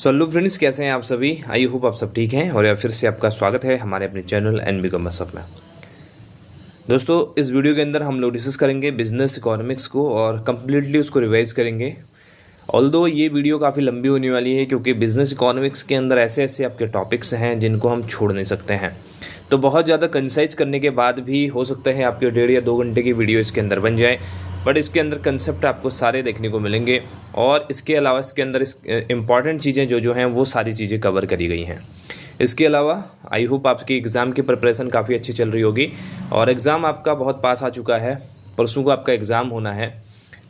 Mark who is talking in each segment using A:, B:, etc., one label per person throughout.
A: Hello friends, कैसे हैं आप सभी। आई होप आप सब ठीक हैं और या फिर से आपका स्वागत है हमारे अपने चैनल एंड बिकम अ सब में। दोस्तों, इस वीडियो के अंदर हम लोग डिस्कस करेंगे बिजनेस इकोनॉमिक्स को और कम्प्लीटली उसको रिवाइज करेंगे। ऑल्दो ये वीडियो काफ़ी लंबी होने वाली है क्योंकि बिजनेस इकोनॉमिक्स के अंदर ऐसे ऐसे आपके टॉपिक्स हैं जिनको हम छोड़ नहीं सकते हैं। तो बहुत ज़्यादा कंसाइज करने के बाद भी हो सकता है आपके 1.5 या 2 घंटे की वीडियो इसके अंदर बन जाए, बट इसके अंदर कंसेप्ट आपको सारे देखने को मिलेंगे और इसके अलावा इसके अंदर इम्पॉर्टेंट चीज़ें जो हैं वो सारी चीज़ें कवर करी गई हैं। इसके अलावा आई होप आपकी एग्ज़ाम की प्रिपरेशन काफ़ी अच्छी चल रही होगी और एग्ज़ाम आपका बहुत पास आ चुका है। परसों को आपका एग्ज़ाम होना है,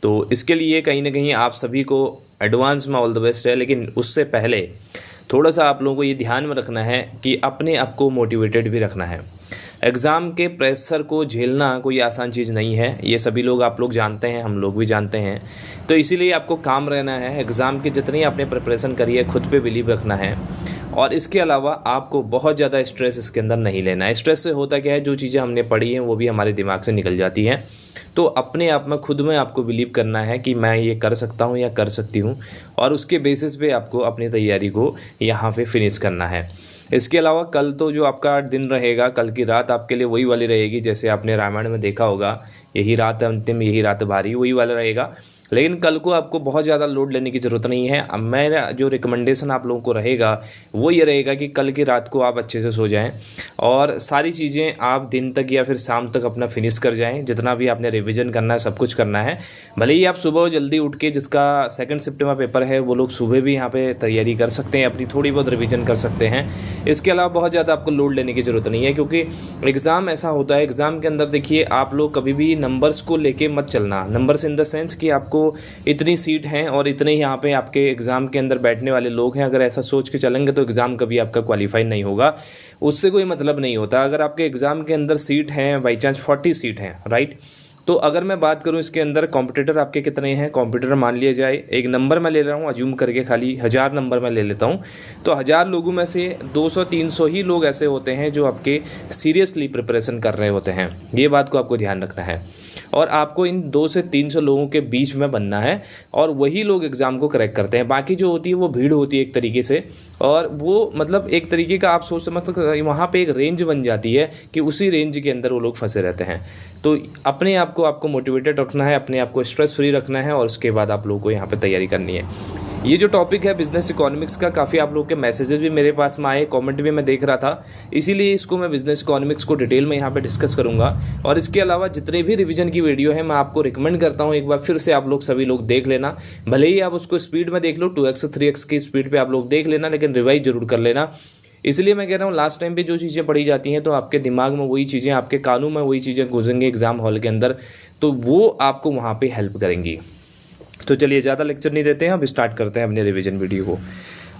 A: तो इसके लिए कहीं ना कहीं आप सभी को एडवांस में ऑल द बेस्ट है। लेकिन उससे पहले थोड़ा सा आप लोगों को ये ध्यान में रखना है कि अपने आप को मोटिवेटेड भी रखना है। एग्ज़ाम के प्रेशर को झेलना कोई आसान चीज़ नहीं है, ये सभी लोग आप लोग जानते हैं, हम लोग भी जानते हैं। तो इसीलिए आपको काम रहना है। एग्ज़ाम की जितनी आपने प्रिपरेशन करी है खुद पे बिलीव रखना है और इसके अलावा आपको बहुत ज़्यादा स्ट्रेस इसके अंदर नहीं लेना है। स्ट्रेस से होता क्या है, जो चीज़ें हमने पढ़ी हैं वो भी हमारे दिमाग से निकल जाती हैं। तो अपने आप में खुद में आपको बिलीव करना है कि मैं ये कर सकता हूँ या कर सकती हूँ और उसके बेसिस पे आपको अपनी तैयारी को यहाँ पे फिनिश करना है। इसके अलावा कल तो जो आपका दिन रहेगा, कल की रात आपके लिए वही वाली रहेगी जैसे आपने रामायण में देखा होगा, यही रात अंतिम यही रात भारी, वही वाला रहेगा। लेकिन कल को आपको बहुत ज़्यादा लोड लेने की ज़रूरत नहीं है। अब मेरा जो रिकमेंडेशन आप लोगों को रहेगा वो ये रहेगा कि कल की रात को आप अच्छे से सो जाएं और सारी चीज़ें आप दिन तक या फिर शाम तक अपना फिनिश कर जाएं। जितना भी आपने रिवीजन करना है सब कुछ करना है। भले ही आप सुबह जल्दी उठ के, जिसका 2 सितंबर पेपर है, वो लोग सुबह भी यहाँ पे तैयारी कर सकते हैं, अपनी थोड़ी बहुत रिवीजन कर सकते हैं। इसके अलावा बहुत ज़्यादा आपको लोड लेने की ज़रूरत नहीं है क्योंकि एग्ज़ाम ऐसा होता है, एग्ज़ाम के अंदर देखिए आप लोग कभी भी नंबर्स को लेके मत चलना। नंबर्स इन द सेंस कि आपको इतनी सीट हैं और इतने यहाँ पे आपके एग्ज़ाम के अंदर बैठने वाले लोग हैं, अगर ऐसा सोच के चलेंगे तो एग्ज़ाम कभी आपका क्वालिफाई नहीं होगा, उससे कोई मतलब नहीं होता। अगर आपके एग्ज़ाम के अंदर सीट हैं बाई चांस 40 सीट हैं, राइट, तो अगर मैं बात करूं इसके अंदर कॉम्पिटिटर आपके कितने हैं, कॉम्पिटिटर मान लिया जाए एक नंबर मैं ले रहा हूं, अज्यूम करके खाली 1000 नंबर मैं ले लेता हूं, तो 1000 लोगों में से 200-300 ही लोग ऐसे होते हैं जो आपके सीरियसली प्रिपरेशन कर रहे होते हैं। ये बात को आपको ध्यान रखना है और आपको इन 200 से 300 लोगों के बीच में बनना है और वही लोग एग्ज़ाम को क्रैक करते हैं। बाकी जो होती है वो भीड़ होती है एक तरीके से, और वो मतलब एक तरीके का आप सोच समझ वहाँ पे एक रेंज बन जाती है कि उसी रेंज के अंदर वो लोग फंसे रहते हैं। तो अपने आप को आपको मोटिवेटेड रखना है, अपने आप को स्ट्रेस फ्री रखना है और उसके बाद आप लोगों को यहाँ पे तैयारी करनी है। ये जो टॉपिक है बिजनेस इकोनॉमिक्स का, काफ़ी आप लोगों के मैसेजेस भी मेरे पास में आए, कमेंट भी मैं देख रहा था, इसीलिए इसको मैं बिजनेस इकोनॉमिक्स को डिटेल में यहाँ पे डिस्कस करूँगा। और इसके अलावा जितने भी रिवीजन की वीडियो है मैं आपको रिकमेंड करता हूँ एक बार फिर से आप लोग सभी लोग देख लेना। भले ही आप उसको स्पीड में देख लो, 2x 3x की स्पीड पर आप लोग देख लेना, लेकिन रिवाइज जरूर कर लेना। इसलिए मैं कह रहा हूँ लास्ट टाइम पे जो चीज़ें पढ़ी जाती हैं तो आपके दिमाग में वही चीज़ें, आपके कानों में वही चीज़ें घुसेंगी एग्ज़ाम हॉल के अंदर, तो वो आपको वहाँ पे हेल्प करेंगी। तो चलिए ज़्यादा लेक्चर नहीं देते हैं, अब स्टार्ट करते हैं अपने रिवीजन वीडियो को।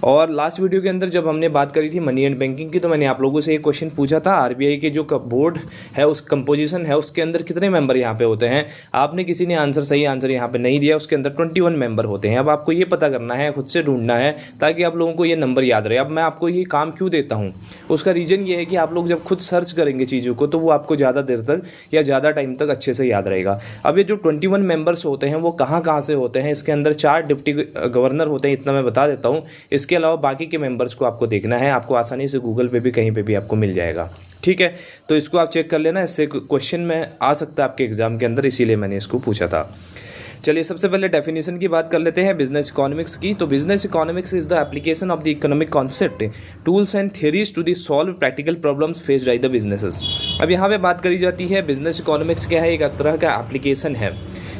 A: और लास्ट वीडियो के अंदर जब हमने बात करी थी मनी एंड बैंकिंग की, तो मैंने आप लोगों से एक क्वेश्चन पूछा था, आरबीआई के जो बोर्ड है उस कंपोजिशन है उसके अंदर कितने मेंबर यहाँ पे होते हैं। आपने किसी ने सही आंसर यहाँ पे नहीं दिया, उसके अंदर 21 मेंबर होते हैं। अब आपको ये पता करना है, खुद से ढूंढना है ताकि आप लोगों को ये नंबर याद रहे। अब मैं आपको ये काम क्यों देता हूँ, उसका रीज़न ये है कि आप लोग जब खुद सर्च करेंगे चीज़ों को तो वो आपको ज़्यादा देर तक या ज़्यादा टाइम तक अच्छे से याद रहेगा। अब ये जो 21 मेंबर्स होते हैं वो कहाँ कहाँ से होते हैं, इसके अंदर 4 डिप्टी गवर्नर होते हैं, इतना मैं बता देता हूँ। इसके अलावा बाकी के मेंबर्स को आपको देखना है, आपको आसानी से गूगल पे भी कहीं पे भी आपको मिल जाएगा, ठीक है। तो इसको आप चेक कर लेना, इससे क्वेश्चन में आ सकता है आपके एग्जाम के अंदर, इसीलिए मैंने इसको पूछा था। चलिए सबसे पहले डेफिनेशन की बात कर लेते हैं बिजनेस इकोनॉमिक्स की। तो business economics is the application of the economic concept, tools and theories to the solve practical problems faced by the businesses. अब यहाँ पे बात करी जाती है बिजनेस इकोनॉमिक्स क्या है, एक तरह का एप्लीकेशन है,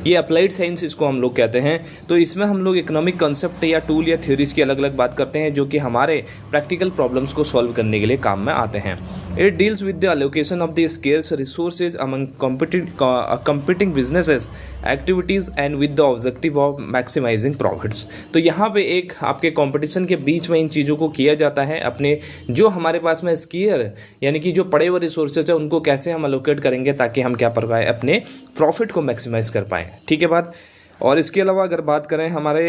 A: ये अप्लाइड साइंस इसको हम लोग कहते हैं। तो इसमें हम लोग इकोनॉमिक कॉन्सेप्ट या टूल या थ्योरीज की अलग अलग बात करते हैं जो कि हमारे प्रैक्टिकल प्रॉब्लम्स को सॉल्व करने के लिए काम में आते हैं। It deals with the allocation of the scarce resources among competing businesses activities and with the objective of maximising profits. तो यहाँ पे एक आपके कंपटीशन के बीच में इन चीज़ों को किया जाता है, अपने जो हमारे पास में स्केयर यानी कि जो पड़े हुए रिसोर्सेज है उनको कैसे हम एलोकेट करेंगे ताकि हम क्या कर पाए, अपने प्रॉफिट को मैक्सिमाइज कर पाएँ, ठीक है बात। और इसके अलावा अगर बात करें हमारे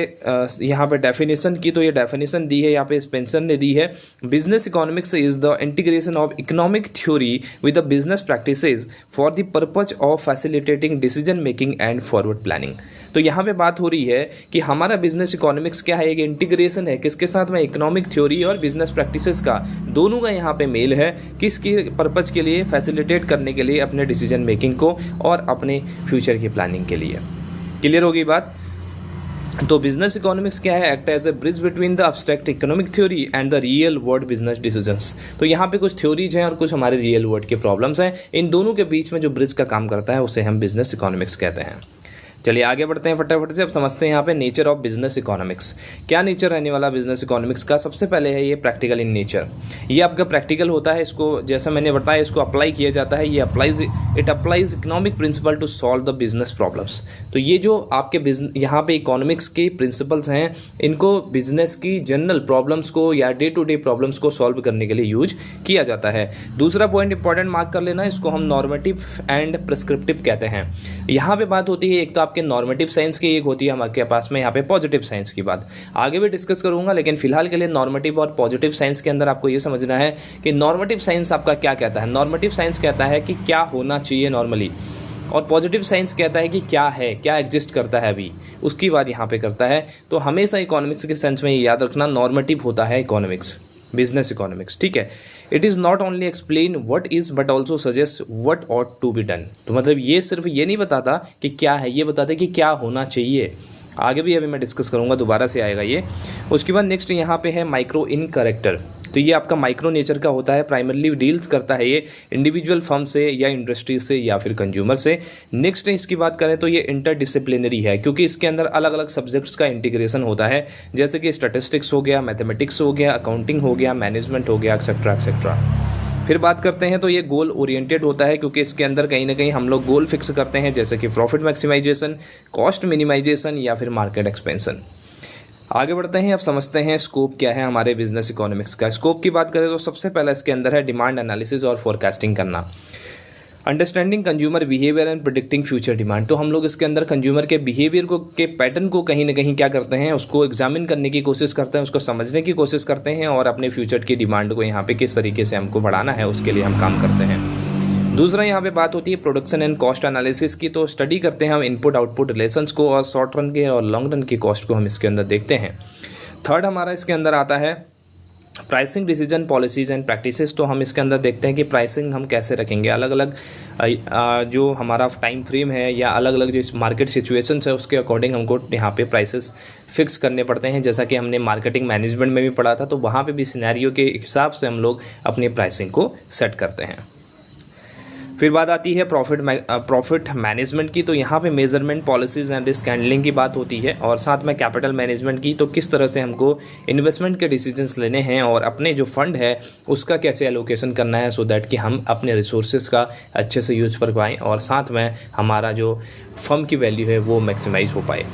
A: यहाँ पे डेफिनेशन की, तो ये डेफिनेशन दी है यहाँ पे स्पेंसर ने दी है, business economics is the integration of economic theory with the business practices for the purpose of facilitating decision making and forward planning. तो यहाँ पे बात हो रही है कि हमारा बिजनेस इकोनॉमिक्स क्या है, एक इंटीग्रेशन है किसके साथ में, इकोनॉमिक थ्योरी और बिजनेस प्रैक्टिसेस का, दोनों का यहाँ पे मेल है, किसके पर्पज के लिए, फैसिलिटेट करने के लिए अपने डिसीजन मेकिंग को और अपने फ्यूचर की प्लानिंग के लिए। क्लियर होगी बात। तो बिजनेस इकोनॉमिक्स क्या है, act as a bridge between the abstract economic theory and the real world business decisions. तो यहाँ पे कुछ थ्योरीज हैं और कुछ हमारे रियल वर्ल्ड के प्रॉब्लम्स हैं, इन दोनों के बीच में जो ब्रिज का काम करता है उसे हम बिजनेस इकोनॉमिक्स कहते हैं। चलिए आगे बढ़ते हैं फटाफट से। अब समझते हैं यहाँ पे नेचर ऑफ बिजनेस इकोनॉमिक्स, क्या नेचर रहने वाला बिजनेस इकोनॉमिक्स का। सबसे पहले है ये प्रैक्टिकल इन नेचर, ये आपका प्रैक्टिकल होता है, इसको जैसा मैंने बताया इसको अप्लाई किया जाता है, ये it applies economic principle to solve the business problems. तो ये जो आपके यहाँ पे इकोनॉमिक्स के प्रिंसिपल्स हैं, इनको बिजनेस की जनरल प्रॉब्लम्स को या डे टू डे प्रॉब्लम्स को सॉल्व करने के लिए यूज किया जाता है। दूसरा पॉइंट इंपॉर्टेंट मार्क कर लेना, इसको हम नॉर्मेटिव एंड प्रिस्क्रिप्टिव कहते हैं। यहाँ पे बात होती है एक तो आपके नॉर्मेटिव साइंस की, एक होती है हमारे पास में यहाँ पे पॉजिटिव साइंस की बात आगे भी डिस्कस करूंगा, लेकिन फिलहाल के लिए नॉर्मेटिव और पॉजिटिव साइंस के अंदर आपको ये समझना है कि नॉर्मेटिव साइंस आपका क्या कहता है। नॉर्मेटिव साइंस कहता है कि क्या होना चाहिए नॉर्मली, और पॉजिटिव साइंस कहता है कि क्या है, क्या एग्जिस्ट करता है अभी, उसकी बात यहाँ पे करता है। तो हमेशा इकोनॉमिक्स के सेंस में ये याद रखना, नॉर्मेटिव होता है इकोनॉमिक्स, बिजनेस इकोनॉमिक्स, ठीक है। It is not only explain what is but also suggest what ought to be done. तो मतलब ये सिर्फ ये नहीं बताता कि क्या है, ये बताता है कि क्या होना चाहिए। आगे भी अभी मैं डिस्कस करूँगा, दोबारा से आएगा ये। उसके बाद नेक्स्ट यहाँ पे है माइक्रो इन कैरेक्टर, तो ये आपका माइक्रो नेचर का होता है, प्राइमरली डील्स करता है ये इंडिविजुअल फर्म से या इंडस्ट्री से या फिर कंज्यूमर से। नेक्स्ट इसकी बात करें तो ये इंटरडिसिप्लिनरी है, क्योंकि इसके अंदर अलग अलग सब्जेक्ट्स का इंटीग्रेशन होता है, जैसे कि स्टैटिस्टिक्स हो गया, मैथमेटिक्स हो गया, अकाउंटिंग हो गया, मैनेजमेंट हो गया, एक्सेट्रा एक्सेट्रा। फिर बात करते हैं तो ये गोल ओरिएंटेड होता है, क्योंकि इसके अंदर कहीं ना कहीं हम लोग गोल फिक्स करते हैं, जैसे कि प्रॉफिट मैक्सिमाइजेशन, कॉस्ट मिनिमाइजेशन या फिर मार्केट एक्सपेंशन। आगे बढ़ते हैं, अब समझते हैं स्कोप क्या है हमारे बिजनेस इकोनॉमिक्स का। स्कोप की बात करें तो सबसे पहला इसके अंदर है डिमांड एनालिसिस और फोरकास्टिंग करना, understanding consumer behaviour and predicting future demand. तो हम लोग इसके अंदर कंज्यूमर के बिहेवियर को, के पैटर्न को कहीं ना कहीं क्या करते हैं, उसको एग्जामिन करने की कोशिश करते हैं, उसको समझने की कोशिश करते हैं, और अपने फ्यूचर की डिमांड को यहाँ पे किस तरीके से हमको बढ़ाना है उसके लिए हम काम करते हैं। दूसरा यहाँ पे बात होती है प्रोडक्शन एंड कॉस्ट एनालिसिस की, तो स्टडी करते हैं हम इनपुट आउटपुट रिलेशंस को, और शॉर्ट रन के और लॉन्ग रन की कॉस्ट को हम इसके अंदर देखते हैं। थर्ड हमारा इसके अंदर आता है pricing decision policies and practices. तो हम इसके अंदर देखते हैं कि प्राइसिंग हम कैसे रखेंगे, अलग अलग जो हमारा टाइम फ्रेम है या अलग अलग जो मार्केट सिचुएशंस है उसके अकॉर्डिंग हमको यहाँ पे प्राइसेस फिक्स करने पड़ते हैं। जैसा कि हमने मार्केटिंग मैनेजमेंट में भी पढ़ा था, तो वहाँ पे भी सिनेरियो के हिसाब से हम लोग अपनी प्राइसिंग को सेट करते हैं। फिर बात आती है प्रॉफिट मैनेजमेंट की, तो यहाँ पे measurement policies and risk handling की बात होती है, और साथ में कैपिटल मैनेजमेंट की, तो किस तरह से हमको इन्वेस्टमेंट के डिसीजंस लेने हैं और अपने जो फंड है उसका कैसे एलोकेशन करना है, सो दैट कि हम अपने रिसोर्सेज का अच्छे से यूज़ कर पाएँ और साथ में हमारा जो फर्म की वैल्यू है वो मैक्सिमाइज हो पाए।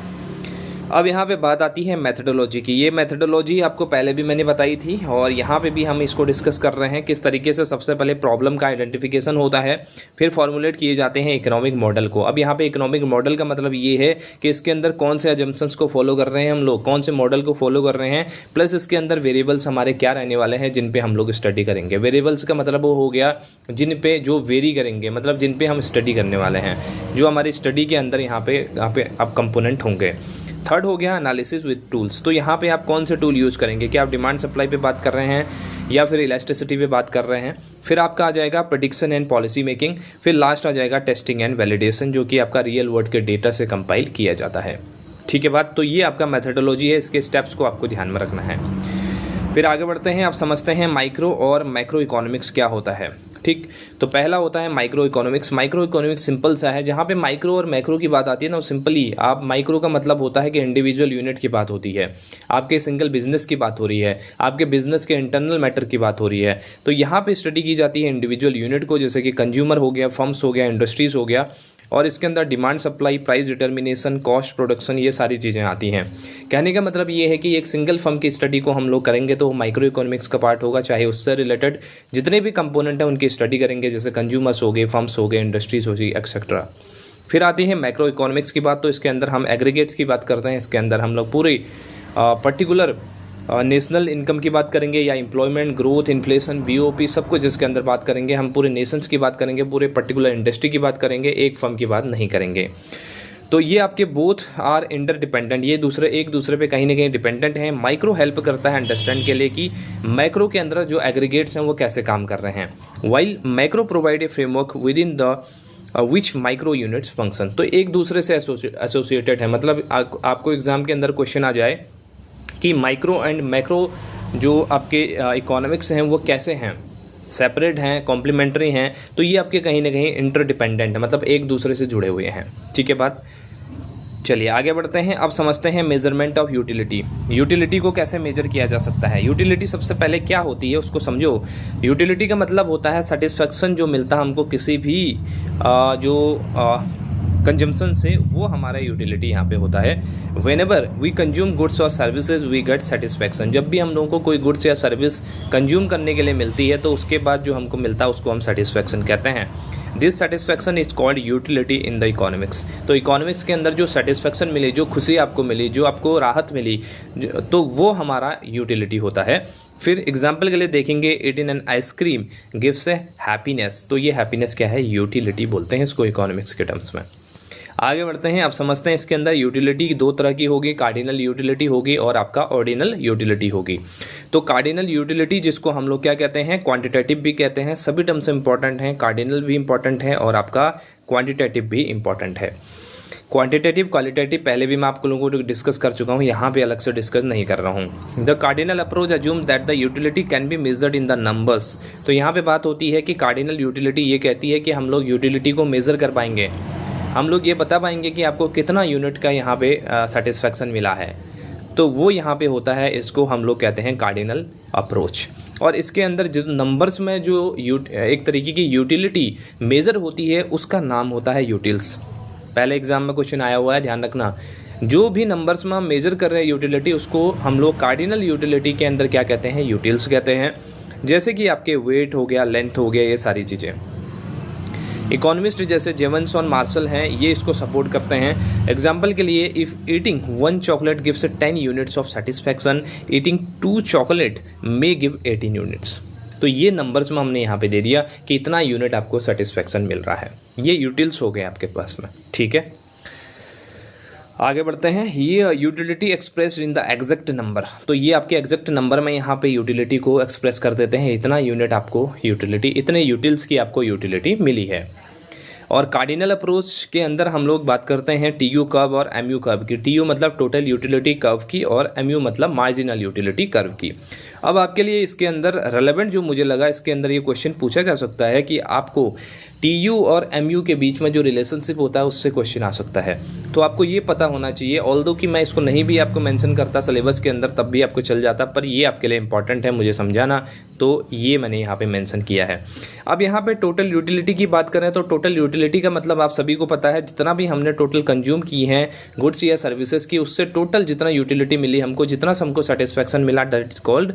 A: अब यहाँ पे बात आती है मेथडोलॉजी की। ये मेथडोलॉजी आपको पहले भी मैंने बताई थी, और यहाँ पे भी हम इसको डिस्कस कर रहे हैं किस तरीके से सबसे पहले प्रॉब्लम का आइडेंटिफिकेशन होता है, फिर फॉर्मुलेट किए जाते हैं इकोनॉमिक मॉडल को। अब यहाँ पे इकोनॉमिक मॉडल का मतलब ये है कि इसके अंदर कौन से अजम्पशंस को फॉलो कर रहे हैं हम लोग, कौन से मॉडल को फॉलो कर रहे हैं, प्लस इसके अंदर वेरिएबल्स हमारे क्या रहने वाले हैं जिन पे हम लोग स्टडी करेंगे। वेरिएबल्स का मतलब वो हो गया जिन पे जो वेरी करेंगे, मतलब जिन पे हम स्टडी करने वाले हैं, जो हमारी स्टडी के अंदर यहाँ पे अब कंपोनेंट होंगे। थर्ड हो गया एनालिसिस विद टूल्स। तो यहाँ पे आप कौन से टूल यूज़ करेंगे, क्या आप डिमांड सप्लाई पे बात कर रहे हैं या फिर इलास्टिसिटी पे बात कर रहे हैं। फिर आपका आ जाएगा प्रेडिक्शन एंड पॉलिसी मेकिंग, फिर लास्ट आ जाएगा टेस्टिंग एंड वैलिडेशन, जो कि आपका रियल वर्ल्ड के डेटा से कंपाइल किया जाता है। ठीक है बात, तो ये आपका मेथडोलॉजी है, इसके स्टेप्स को आपको ध्यान में रखना है। फिर आगे बढ़ते हैं, आप समझते हैं माइक्रो और मैक्रो इकोनॉमिक्स क्या होता है। ठीक, तो पहला होता है micro economics. Micro economics simple सा है, जहाँ पे माइक्रो और मैक्रो की बात आती है ना, सिंपली आप माइक्रो का मतलब होता है कि इंडिविजुअल यूनिट की बात होती है, आपके सिंगल बिजनेस की बात हो रही है, आपके बिजनेस के इंटरनल मैटर की बात हो रही है। तो यहाँ पे स्टडी की जाती है इंडिविजुअल यूनिट को, जैसे कि कंज्यूमर हो गया, फर्म्स हो गया, इंडस्ट्रीज़ हो गया, और इसके अंदर demand supply, price determination, cost, production, ये सारी चीज़ें आती हैं। कहने का मतलब ये है कि एक सिंगल फर्म की स्टडी को हम लोग करेंगे तो माइक्रो इकोनॉमिक्स का पार्ट होगा, चाहे उससे रिलेटेड जितने भी कंपोनेंट हैं उनकी स्टडी करेंगे, जैसे कंज्यूमर्स हो गए, फर्म्स हो गए, इंडस्ट्रीज़ हो गई, एक्सेट्रा। फिर आती है मैक्रो इकोनॉमिक्स की बात, तो इसके अंदर हम एग्रीगेट्स की बात करते हैं। इसके अंदर हम लोग पूरी पर्टिकुलर नेशनल इनकम की बात करेंगे या एम्प्लॉयमेंट, ग्रोथ, इन्फ्लेशन, बीओपी, सब कुछ इसके अंदर बात करेंगे। हम पूरे नेशंस की बात करेंगे, पूरे पर्टिकुलर इंडस्ट्री की बात करेंगे, एक फर्म की बात नहीं करेंगे। तो ये आपके बोथ आर इंटर डिपेंडेंट, ये एक दूसरे पे कहीं ना कहीं डिपेंडेंट हैं। माइक्रो हेल्प करता है अंडरस्टैंड के लिए कि मैक्रो के अंदर जो एग्रीगेट्स हैं वो कैसे काम कर रहे हैं, while macro provide a framework with in the which micro units function. तो एक दूसरे से एसोसिएटेड है। मतलब आपको एग्जाम के अंदर क्वेश्चन आ जाए कि माइक्रो एंड मैक्रो जो आपके इकोनॉमिक्स हैं वो कैसे हैं, सेपरेट हैं, कॉम्प्लीमेंट्री हैं, तो ये आपके कहीं ना कहीं इंटरडिपेंडेंट है, मतलब एक दूसरे से जुड़े हुए हैं। ठीक है बात। चलिए आगे बढ़ते हैं। अब समझते हैं मेजरमेंट ऑफ यूटिलिटी। यूटिलिटी को कैसे मेजर किया जा सकता है। यूटिलिटी सबसे पहले क्या होती है उसको समझो। यूटिलिटी का मतलब होता है सेटिस्फैक्शन जो मिलता है हमको किसी भी कंजम्पशन से, वो हमारा यूटिलिटी यहाँ पे होता है। वेनेवर वी कंज्यूम गुड्स और सर्विसेज वी गेट सेटिस्फैक्शन। जब भी हम लोगों को कोई गुड्स या सर्विस कंज्यूम करने के लिए मिलती है तो उसके बाद जो हमको मिलता है उसको हम सेटिस्फैक्शन कहते हैं। This satisfaction is called utility in the economics. तो इकोनॉमिक्स के अंदर जो सेटिस्फैक्शन मिली, जो खुशी आपको मिली, जो आपको राहत मिली, तो वो हमारा यूटिलिटी होता है। फिर एग्जाम्पल के लिए देखेंगे, eating an ice cream gives A happiness. तो ये हैप्पीनेस क्या है, यूटिलिटी बोलते हैं इसको इकोनॉमिक्स के टर्म्स में। आगे बढ़ते हैं। अब समझते हैं इसके अंदर यूटिलिटी दो तरह की होगी, कार्डिनल यूटिलिटी होगी और आपका ऑर्डिनल यूटिलिटी होगी। तो कार्डिनल यूटिलिटी जिसको हम लोग क्या कहते हैं, क्वांटिटेटिव भी कहते हैं, सभी टर्म्स इंपॉर्टेंट हैं, कार्डिनल भी इंपॉर्टेंट है और आपका क्वांटिटेटिव भी इंपॉर्टेंट है। क्वांटिटेटिव क्वालिटेटिव पहले भी मैं आप लोगों को डिस्कस कर चुका हूँ, यहाँ पे अलग से डिस्कस नहीं कर रहा हूँ। The cardinal approach assume that the utility can be measured in the numbers. तो यहाँ पे बात होती है कि कार्डिनल यूटिलिटी ये कहती है कि हम लोग यूटिलिटी को मेज़र कर पाएंगे, हम लोग ये बता पाएंगे कि आपको कितना यूनिट का यहाँ पे सेटिस्फैक्शन मिला है। तो वो यहाँ पे होता है, इसको हम लोग कहते हैं कार्डिनल अप्रोच। और इसके अंदर जो नंबर्स में जो एक तरीके की यूटिलिटी मेज़र होती है उसका नाम होता है यूटिल्स। पहले एग्जाम में क्वेश्चन आया हुआ है, ध्यान रखना। जो भी नंबर्स में हम मेज़र कर रहे हैं यूटिलिटी, उसको हम लोग कार्डिनल यूटिलिटी के अंदर क्या कहते हैं, यूटिल्स कहते हैं। जैसे कि आपके वेट हो गया, लेंथ हो गया, ये सारी चीज़ें। इकोनॉमिस्ट जैसे जेवनसन मार्शल हैं, ये इसको सपोर्ट करते हैं। एग्जाम्पल के लिए, if eating 1 chocolate gives 10 units of satisfaction, eating 2 chocolate may give 18 units. तो ये नंबर्स में हमने यहाँ पे दे दिया कि इतना यूनिट आपको सेटिस्फैक्शन मिल रहा है। ये यूटिल्स हो गए आपके पास में। ठीक है, आगे बढ़ते हैं। ये utility express in the exact number. तो ये आपके एग्जैक्ट नंबर में यहाँ पे यूटिलिटी को एक्सप्रेस कर देते हैं, इतना यूनिट आपको यूटिलिटी, इतने यूटिल्स की आपको यूटिलिटी मिली है। और कार्डिनल अप्रोच के अंदर हम लोग बात करते हैं टीयू कर्व और एमयू कर्व की। टीयू मतलब टोटल यूटिलिटी कर्व की और एमयू मतलब मार्जिनल यूटिलिटी कर्व की। अब आपके लिए इसके अंदर रेलेवेंट जो मुझे लगा, इसके अंदर ये क्वेश्चन पूछा जा सकता है कि आपको टीयू और एमयू के बीच में जो रिलेशनशिप होता है उससे क्वेश्चन आ सकता है। तो आपको ये पता होना चाहिए, ऑल्दो कि मैं इसको नहीं भी आपको मेंशन करता सिलेबस के अंदर तब भी आपको चल जाता, पर ये आपके लिए इंपॉर्टेंट है मुझे समझाना, तो ये मैंने यहाँ पे मेंशन किया है। अब यहाँ पे टोटल यूटिलिटी की बात करें तो टोटल यूटिलिटी का मतलब आप सभी को पता है, जितना भी हमने टोटल कंज्यूम की हैं गुड्स या सर्विसेज की, उससे टोटल जितना यूटिलिटी मिली हमको, जितना हमको सेटिस्फैक्शन मिला, that is called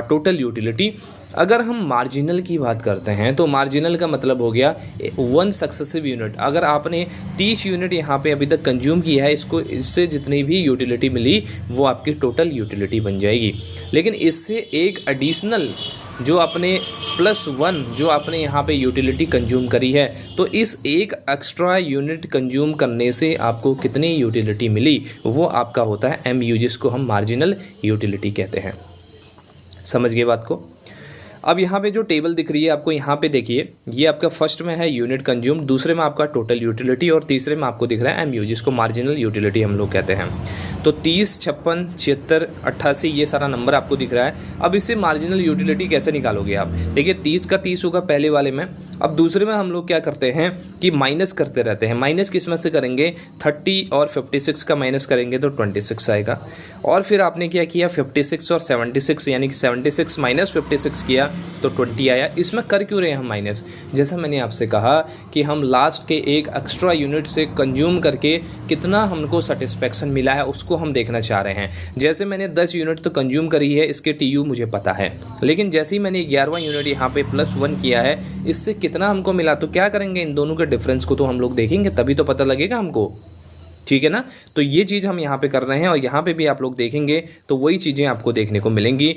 A: total utility. अगर हम मार्जिनल की बात करते हैं तो मार्जिनल का मतलब हो गया 1 सक्सेसिव यूनिट। अगर आपने 30 यूनिट यहाँ पे अभी तक कंज्यूम किया है, इससे जितनी भी यूटिलिटी मिली वो आपकी टोटल यूटिलिटी बन जाएगी। लेकिन इससे एक एडिशनल जो आपने +1 जो आपने यहाँ पे यूटिलिटी कंज्यूम करी है, तो इस एक एक्स्ट्रा यूनिट कंज्यूम करने से आपको कितनी यूटिलिटी मिली वो आपका होता है MU, जिसको हम मार्जिनल यूटिलिटी कहते हैं। समझ गए बात को। अब यहाँ पे जो टेबल दिख रही है आपको, यहाँ पे देखिए, ये आपका फर्स्ट में है यूनिट कंज्यूम, दूसरे में आपका टोटल यूटिलिटी और तीसरे में आपको दिख रहा है MU, जिसको मार्जिनल यूटिलिटी हम लोग कहते हैं। तो 30, 56, 76, 88 ये सारा नंबर आपको दिख रहा है। अब इससे मार्जिनल यूटिलिटी कैसे निकालोगे आप? देखिए 30 का 30 होगा पहले वाले में। अब दूसरे में हम लोग क्या करते हैं कि माइनस करते रहते हैं। माइनस किस में से करेंगे? 30 और 56 का माइनस करेंगे तो 26 आएगा। और फिर आपने क्या किया, 56 और 76, यानी कि 76 माइनस 56 किया तो 20 आया। इसमें कर क्यों रहे हैं हम माइनस? जैसा मैंने आपसे कहा कि हम लास्ट के एक एक्स्ट्रा यूनिट से कंज्यूम करके कितना हमको सेटिस्फैक्शन मिला है उसको हम देखना चाह रहे हैं। जैसे मैंने 10 यूनिट तो कंज्यूम करी है, इसके TU मुझे पता है, लेकिन जैसे ही मैंने 11वां यूनिट यहाँ पे +1 किया है, इससे कितना हमको मिला, तो क्या करेंगे, इन दोनों के डिफरेंस को तो हम लोग देखेंगे, तभी तो पता लगेगा हमको, ठीक है ना। तो ये चीज़ हम यहाँ पे कर रहे हैं और यहाँ पे भी आप लोग देखेंगे तो वही चीज़ें आपको देखने को मिलेंगी,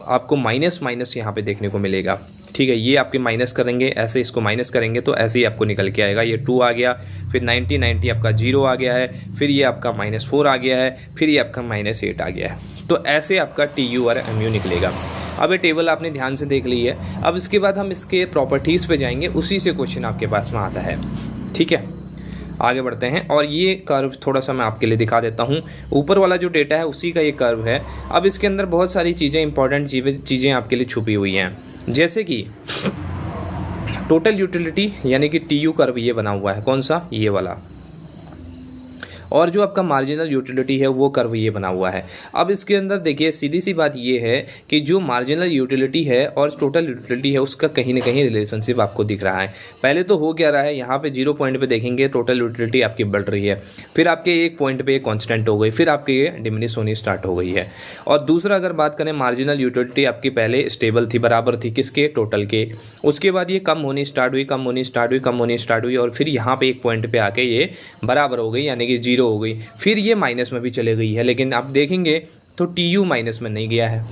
A: आपको माइनस माइनस यहाँ पे देखने को मिलेगा, ठीक है। ये आपके माइनस करेंगे, ऐसे इसको माइनस करेंगे तो ऐसे ही आपको निकल के आएगा, ये 2 आ गया, फिर 90 90 आपका 0 आ गया है, फिर ये आपका -4 आ गया है, फिर ये आपका -8 आ गया है। तो ऐसे आपका TU और MU निकलेगा। अब ये टेबल आपने ध्यान से देख ली है। अब इसके बाद हम इसके प्रॉपर्टीज़ पे जाएंगे, उसी से क्वेश्चन आपके पास में आता है, ठीक है। आगे बढ़ते हैं और ये कर्व थोड़ा सा मैं आपके लिए दिखा देता हूँ। ऊपर वाला जो डेटा है उसी का ये कर्व है। अब इसके अंदर बहुत सारी चीज़ें, इंपॉर्टेंट चीज़ें आपके लिए छुपी हुई हैं, जैसे कि टोटल यूटिलिटी यानी कि TU कर्व ये बना हुआ है, कौन सा, ये वाला। और जो आपका मार्जिनल यूटिलिटी है वो कर्व ये बना हुआ है। अब इसके अंदर देखिए सीधी सी बात ये है कि जो मार्जिनल यूटिलिटी है और टोटल यूटिलिटी है उसका कहीं ना कहीं रिलेशनशिप आपको दिख रहा है। पहले तो हो क्या रहा है, यहाँ पे 0 पॉइंट पे देखेंगे टोटल यूटिलिटी आपकी बढ़ रही है, फिर आपके एक पॉइंट पे कांस्टेंट हो गई, फिर आपके ये डिमिनिश होनी स्टार्ट हो गई है। और दूसरा अगर बात करें, मार्जिनल यूटिलिटी आपकी पहले स्टेबल थी, बराबर थी किसके, टोटल के। उसके बाद ये कम होनी स्टार्ट हुई, कम होनी स्टार्ट हुई, कम होनी स्टार्ट हुई, और फिर यहाँ पे एक पॉइंट पे आके ये बराबर हो गई यानी कि 0 हो गई। फिर ये माइनस में भी चले गई है, लेकिन आप देखेंगे तो TU माइनस में नहीं गया है,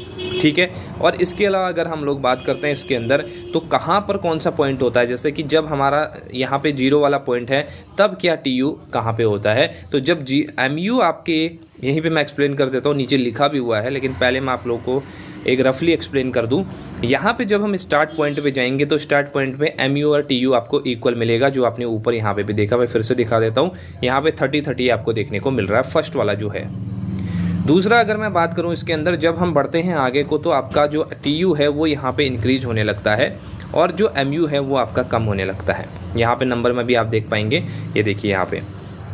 A: ठीक है। और इसके अलावा अगर हम लोग बात करते हैं इसके अंदर, तो कहाँ पर कौन सा पॉइंट होता है, जैसे कि जब हमारा यहाँ पे 0 वाला पॉइंट है तब क्या TU कहाँ पे होता है, तो जब MU आपके, यहीं पे मैं एक्सप्लेन कर देता हूँ, नीचे लिखा भी हुआ है, लेकिन पहले मैं आप लोग को एक रफली एक्सप्लेन कर दूं। यहाँ पे जब हम स्टार्ट पॉइंट पे जाएंगे तो स्टार्ट पॉइंट पे MU और TU आपको इक्वल मिलेगा, जो आपने ऊपर यहाँ पे भी देखा, मैं फिर से दिखा देता हूँ। यहाँ पे 30-30 आपको देखने को मिल रहा है, फर्स्ट वाला जो है। दूसरा अगर मैं बात करूँ इसके अंदर, जब हम बढ़ते हैं आगे को तो आपका जो TU है वो यहाँ पे इंक्रीज होने लगता है और जो MU है वो आपका कम होने लगता है। यहाँ पे नंबर में भी आप देख पाएंगे, ये देखिए यहाँ पे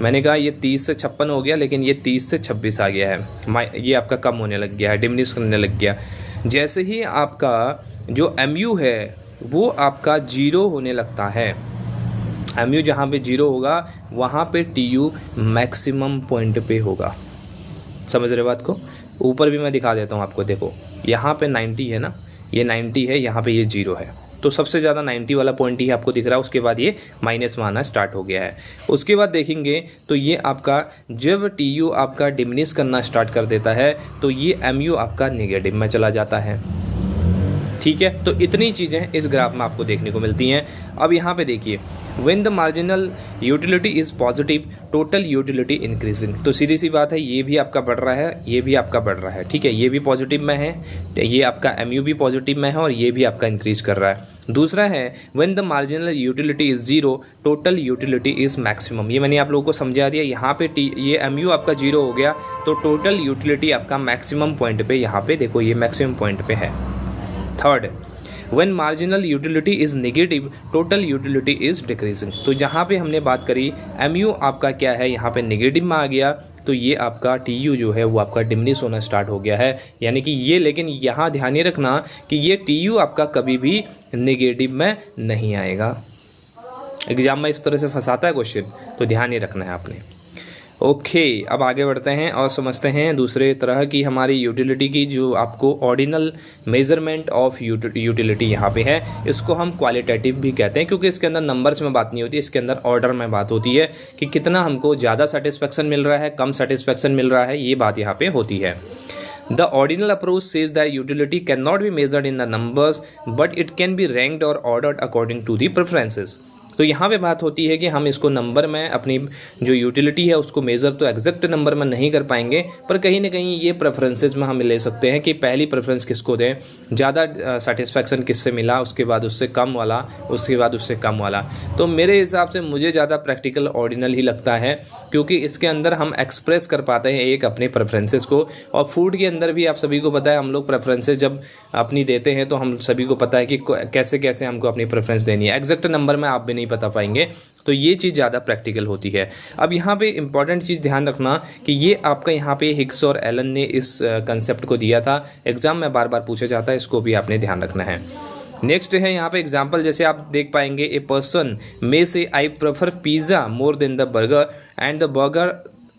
A: मैंने कहा ये 30 से 56 हो गया, लेकिन ये 30 से 26 आ गया है, ये आपका कम होने लग गया है, डिमिनिश करने लग गया। जैसे ही आपका जो MU है वो आपका 0 होने लगता है, MU जहाँ पे 0 होगा वहाँ पे TU मैक्सिमम पॉइंट पे होगा। समझ रहे बात को? ऊपर भी मैं दिखा देता हूँ आपको, देखो यहाँ पे 90 है ना, ये 90 है, यहाँ पे ये 0 है, तो सबसे ज़्यादा 90 वाला पॉइंट ही आपको दिख रहा है। उसके बाद ये माइनस में आना स्टार्ट हो गया है। उसके बाद देखेंगे तो ये आपका जब TU आपका डिमिनिश करना स्टार्ट कर देता है तो ये MU आपका नेगेटिव में चला जाता है, ठीक है। तो इतनी चीज़ें इस ग्राफ में आपको देखने को मिलती हैं। अब यहाँ पे देखिए, when the marginal utility is positive total utility increasing, तो सीधी सी बात है ये भी आपका बढ़ रहा है, ये भी आपका बढ़ रहा है, ठीक है। ये भी पॉजिटिव में है, ये आपका MU भी पॉजिटिव में है और ये भी आपका इंक्रीज कर रहा है। दूसरा है when the marginal utility is 0 total utility is maximum, ये मैंने आप लोगों को समझा दिया। यहाँ पे ये MU आपका 0 हो गया तो टोटल यूटिलिटी आपका मैक्सिमम पॉइंट पे, यहाँ पे देखो ये मैक्सिमम पॉइंट पे है। Third, when marginal utility is negative total utility is decreasing, तो जहाँ पे हमने बात करी MU आपका क्या है, यहाँ पे नेगेटिव में आ गया, तो ये आपका TU जो है वो आपका डिमिनिश होना स्टार्ट हो गया है, यानी कि ये, लेकिन यहाँ ध्यान ही रखना कि ये TU आपका कभी भी नेगेटिव में नहीं आएगा। एग्जाम में इस तरह से फंसाता है क्वेश्चन, तो ध्यान ही रखना है आपने। ओके, अब आगे बढ़ते हैं और समझते हैं दूसरे तरह की हमारी यूटिलिटी की, जो आपको ऑर्डिनल मेजरमेंट ऑफ यूटिलिटी यहाँ पे है। इसको हम क्वालिटेटिव भी कहते हैं, क्योंकि इसके अंदर नंबर्स में बात नहीं होती, इसके अंदर ऑर्डर में बात होती है कि कितना हमको ज़्यादा सेटिस्फेक्शन मिल रहा है, कम सेटिस्फेक्शन मिल रहा है, ये बात यहाँ पे होती है। The ordinal approach says that utility cannot be measured in the numbers, but it can be ranked or ordered according to the preferences. तो यहाँ पे बात होती है कि हम इसको नंबर में, अपनी जो यूटिलिटी है उसको मेज़र तो एग्जैक्ट नंबर में नहीं कर पाएंगे, पर कहीं ना कहीं ये प्रेफरेंसेस में हम ले सकते हैं कि पहली प्रेफरेंस किसको दें, ज़्यादा सेटिस्फैक्शन किससे मिला, उसके बाद उससे कम वाला, उसके बाद उससे कम वाला। तो मेरे हिसाब से मुझे ज़्यादा प्रैक्टिकल ऑर्डिनल ही लगता है, क्योंकि इसके अंदर हम एक्सप्रेस कर पाते हैं एक अपने प्रेफरेंसेस को। और फूड के अंदर भी आप सभी को पता है, हम लोग प्रेफरेंसेस जब अपनी देते हैं तो हम सभी को पता है कि कैसे कैसे हमको अपनी प्रेफरेंस देनी है। एग्जैक्ट नंबर में आप भी नहीं बता पाएंगे, तो ये चीज़ ज़्यादा प्रैक्टिकल होती है। अब यहाँ पे इंपॉर्टेंट चीज़ ध्यान रखना कि ये आपका यहाँ पे हिग्स और एलन ने इस कंसेप्ट को दिया था, एग्जाम में बार बार पूछा जाता है, इसको भी आपने ध्यान रखना है। नेक्स्ट है यहाँ पे एग्जाम्पल, जैसे आप देख पाएंगे, ए पर्सन मे से I prefer pizza more than the burger and the burger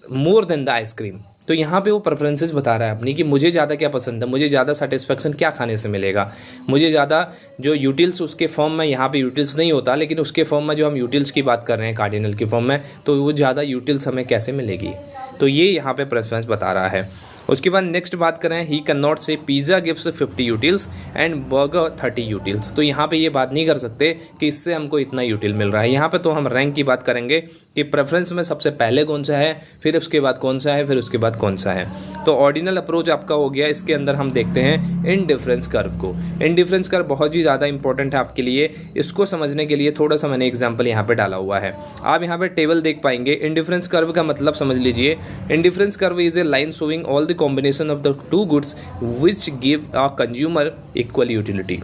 A: more than the ice cream. तो तो यहाँ पे वो प्रेफरेंसेस बता रहा है अपनी कि मुझे ज़्यादा क्या पसंद है, मुझे ज़्यादा सेटिस्फेक्शन क्या खाने से मिलेगा, मुझे ज़्यादा जो यूटिल्स उसके फॉर्म में, यहाँ पे यूटिल्स नहीं होता लेकिन उसके फॉर्म में जो हम यूटिल्स की बात कर रहे हैं कार्डिनल की फॉर्म में, तो वो ज़्यादा यूटिल्स हमें कैसे मिलेगी, तो ये यहाँ पे प्रेफरेंस बता रहा है। उसके बाद नेक्स्ट बात करें, ही कैन नॉट से pizza gives 50 utils and burger 30 utils. तो यहाँ पे ये बात नहीं कर सकते कि इससे हमको इतना यूटिल मिल रहा है। यहाँ पे तो हम रैंक की बात करेंगे कि प्रेफरेंस में सबसे पहले कौन सा है, फिर उसके बाद कौन सा है, फिर उसके बाद कौन सा है। तो ऑर्डिनल अप्रोच आपका हो गया। इसके अंदर हम देखते हैं इनडिफरेंस कर्व को। इनडिफरेंस कर्व बहुत ही ज़्यादा इंपॉर्टेंट है आपके लिए। इसको समझने के लिए थोड़ा सा मैंने एग्जाम्पल यहाँ पे डाला हुआ है। आप यहाँ पे टेबल देख पाएंगे। इनडिफरेंस कर्व का मतलब समझ लीजिए, indifference curve is a line showing all the combination of the two goods which give a consumer equal utility.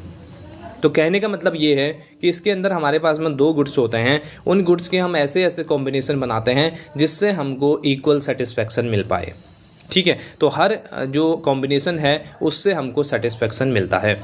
A: तो कहने का मतलब ये है कि इसके अंदर हमारे पास में दो गुड्स होते हैं, उन गुड्स के हम ऐसे ऐसे कॉम्बिनेशन बनाते हैं जिससे हमको इक्वल सेटिस्फैक्शन मिल पाए। ठीक है, तो हर जो कॉम्बिनेशन है उससे हमको सेटिस्फैक्शन मिलता है।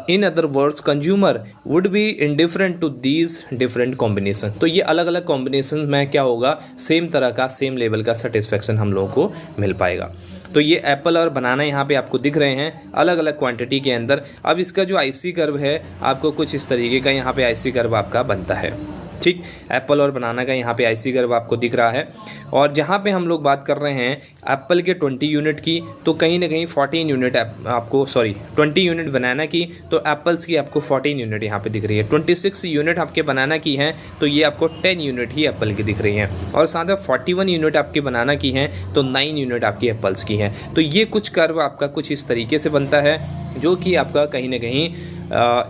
A: In other words consumer would be indifferent to these different combination. तो ये अलग अलग कॉम्बिनेशन में क्या होगा, सेम तरह का, सेम लेवल का सेटिस्फैक्शन हम लोगों को मिल पाएगा। तो ये एप्पल और बनाना यहाँ पे आपको दिख रहे हैं अलग अलग क्वांटिटी के अंदर। अब इसका जो आईसी कर्व है आपको कुछ इस तरीके का यहाँ पे आईसी कर्व आपका बनता है। ठीक, एप्पल और बनाना का यहाँ पे आईसी कर्व आपको दिख रहा है। और जहाँ पे हम लोग बात कर रहे हैं एप्पल के 20 यूनिट की, तो कहीं ना कहीं 14 यूनिट आपको 20 यूनिट बनाना की, तो एप्पल्स की आपको 14 यूनिट यहाँ पे दिख रही है। 26 यूनिट आपके बनाना की हैं तो ये आपको 10 यूनिट ही एप्पल की दिख रही हैं। और साथ में 41 यूनिट आपके बनाना की हैं तो 9 यूनिट आपकी एप्पल्स की हैं। तो ये कुछ कर्व आपका कुछ इस तरीके से बनता है, जो कि आपका कहीं ना कहीं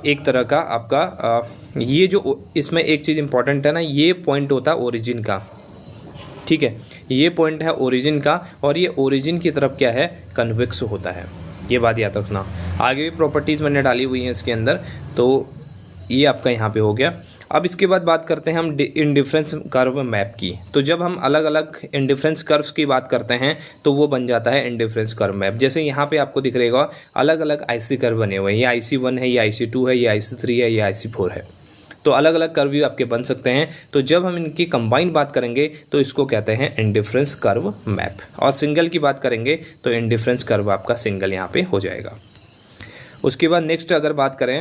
A: एक तरह का आपका ये जो इसमें एक चीज़ इंपॉर्टेंट है ना, ये पॉइंट होता है ओरिजिन का। ठीक है, ये पॉइंट है ओरिजिन का, और ये ओरिजिन की तरफ क्या है, कन्वेक्स होता है। ये बात याद रखना। आगे भी प्रॉपर्टीज़ मैंने डाली हुई हैं इसके अंदर, तो ये आपका यहाँ पे हो गया। अब इसके बाद बात करते हैं हम इंडिफरेंस कर्व मैप की। तो जब हम अलग अलग इंडिफरेंस कर्व्स की बात करते हैं तो वो बन जाता है इंडिफरेंस कर्व मैप। जैसे यहाँ पे आपको दिख रहेगा अलग अलग आईसी कर्व बने हुए हैं। ये IC1 है, ये IC2 है, ये IC3 है, ये IC4 है। तो अलग अलग कर्व भी आपके बन सकते हैं। तो जब हम इनकी कंबाइन बात करेंगे तो इसको कहते हैं इंडिफरेंस कर्व मैप। और सिंगल की बात करेंगे तो इंडिफरेंस कर्व आपका सिंगल यहाँ पे हो जाएगा। उसके बाद नेक्स्ट अगर बात करें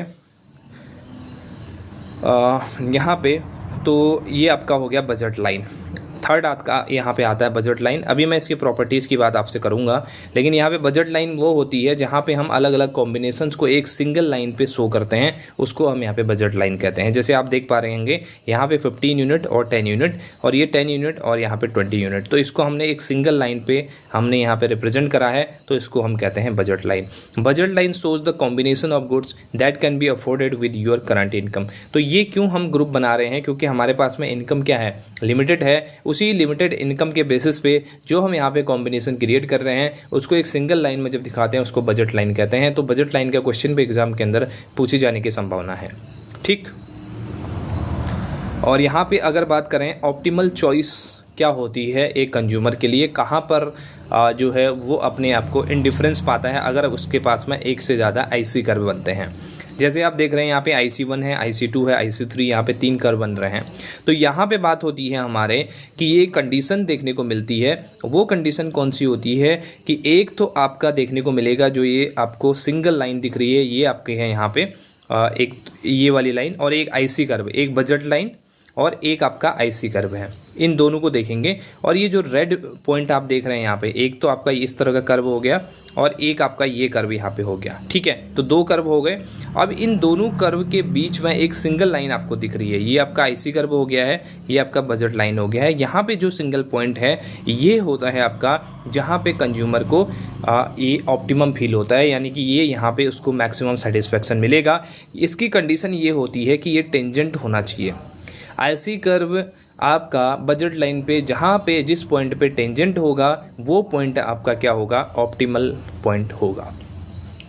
A: यहाँ पे, तो ये आपका हो गया बजट लाइन। थर्ड आपका यहाँ पे आता है बजट लाइन। अभी मैं इसकी प्रॉपर्टीज़ की बात आपसे करूँगा, लेकिन यहाँ पे बजट लाइन वो होती है जहाँ पे हम अलग अलग कॉम्बिनेशंस को एक सिंगल लाइन पे शो करते हैं, उसको हम यहाँ पे बजट लाइन कहते हैं। जैसे आप देख पा रहे होंगे यहाँ पे 15 यूनिट और 10 यूनिट, और ये 10 यूनिट और यहाँ पे 20 यूनिट। तो इसको हमने एक सिंगल लाइन पे हमने यहाँ पे रिप्रेजेंट करा है, तो इसको हम कहते हैं budget line. Budget line shows the combination of goods that can be afforded with your current income. तो ये क्यों हम ग्रुप बना रहे हैं, क्योंकि हमारे पास में इनकम क्या है, लिमिटेड है। उसी लिमिटेड इनकम के बेसिस पे जो हम यहाँ पे कॉम्बिनेशन क्रिएट कर रहे हैं उसको एक सिंगल लाइन में जब दिखाते हैं उसको बजट लाइन कहते हैं। तो बजट लाइन का क्वेश्चन भी एग्जाम के अंदर पूछे जाने की संभावना है। ठीक, और यहाँ पे अगर बात करें ऑप्टिमल चॉइस क्या होती है एक कंज्यूमर के लिए, कहाँ पर जो है वो अपने आप को इंडिफरेंस पाता है अगर उसके पास में एक से ज़्यादा आईसी कर्व बनते हैं। जैसे आप देख रहे हैं यहाँ पे IC1 है, IC2 है, IC3, यहाँ पे 3 कर्व बन रहे हैं। तो यहाँ पे बात होती है हमारे कि ये कंडीशन देखने को मिलती है। वो कंडीशन कौन सी होती है कि एक तो आपका देखने को मिलेगा जो ये आपको सिंगल लाइन दिख रही है, ये आपके है यहाँ पे एक ये वाली लाइन, और एक आईसी कर्व, एक बजट लाइन और एक आपका आईसी कर्व है। इन दोनों को देखेंगे, और ये जो रेड पॉइंट आप देख रहे हैं यहाँ पे, एक तो आपका इस तरह का कर्व हो गया और एक आपका ये कर्व यहाँ पे हो गया। ठीक है, तो 2 कर्व हो गए। अब इन दोनों कर्व के बीच में एक सिंगल लाइन आपको दिख रही है, ये आपका आईसी कर्व हो गया है, ये आपका बजट लाइन हो गया है। यहाँ पे जो सिंगल पॉइंट है ये होता है आपका जहाँ पे कंज्यूमर को ये ऑप्टिमम फील होता है, यानी कि ये यहाँ पे उसको मैक्सिमम सेटिस्फेक्शन मिलेगा। इसकी कंडीशन ये होती है कि ये टेंजेंट होना चाहिए। आईसी कर्व आपका बजट लाइन पे जहाँ पे जिस पॉइंट पे टेंजेंट होगा वो पॉइंट आपका क्या होगा, ऑप्टिमल पॉइंट होगा।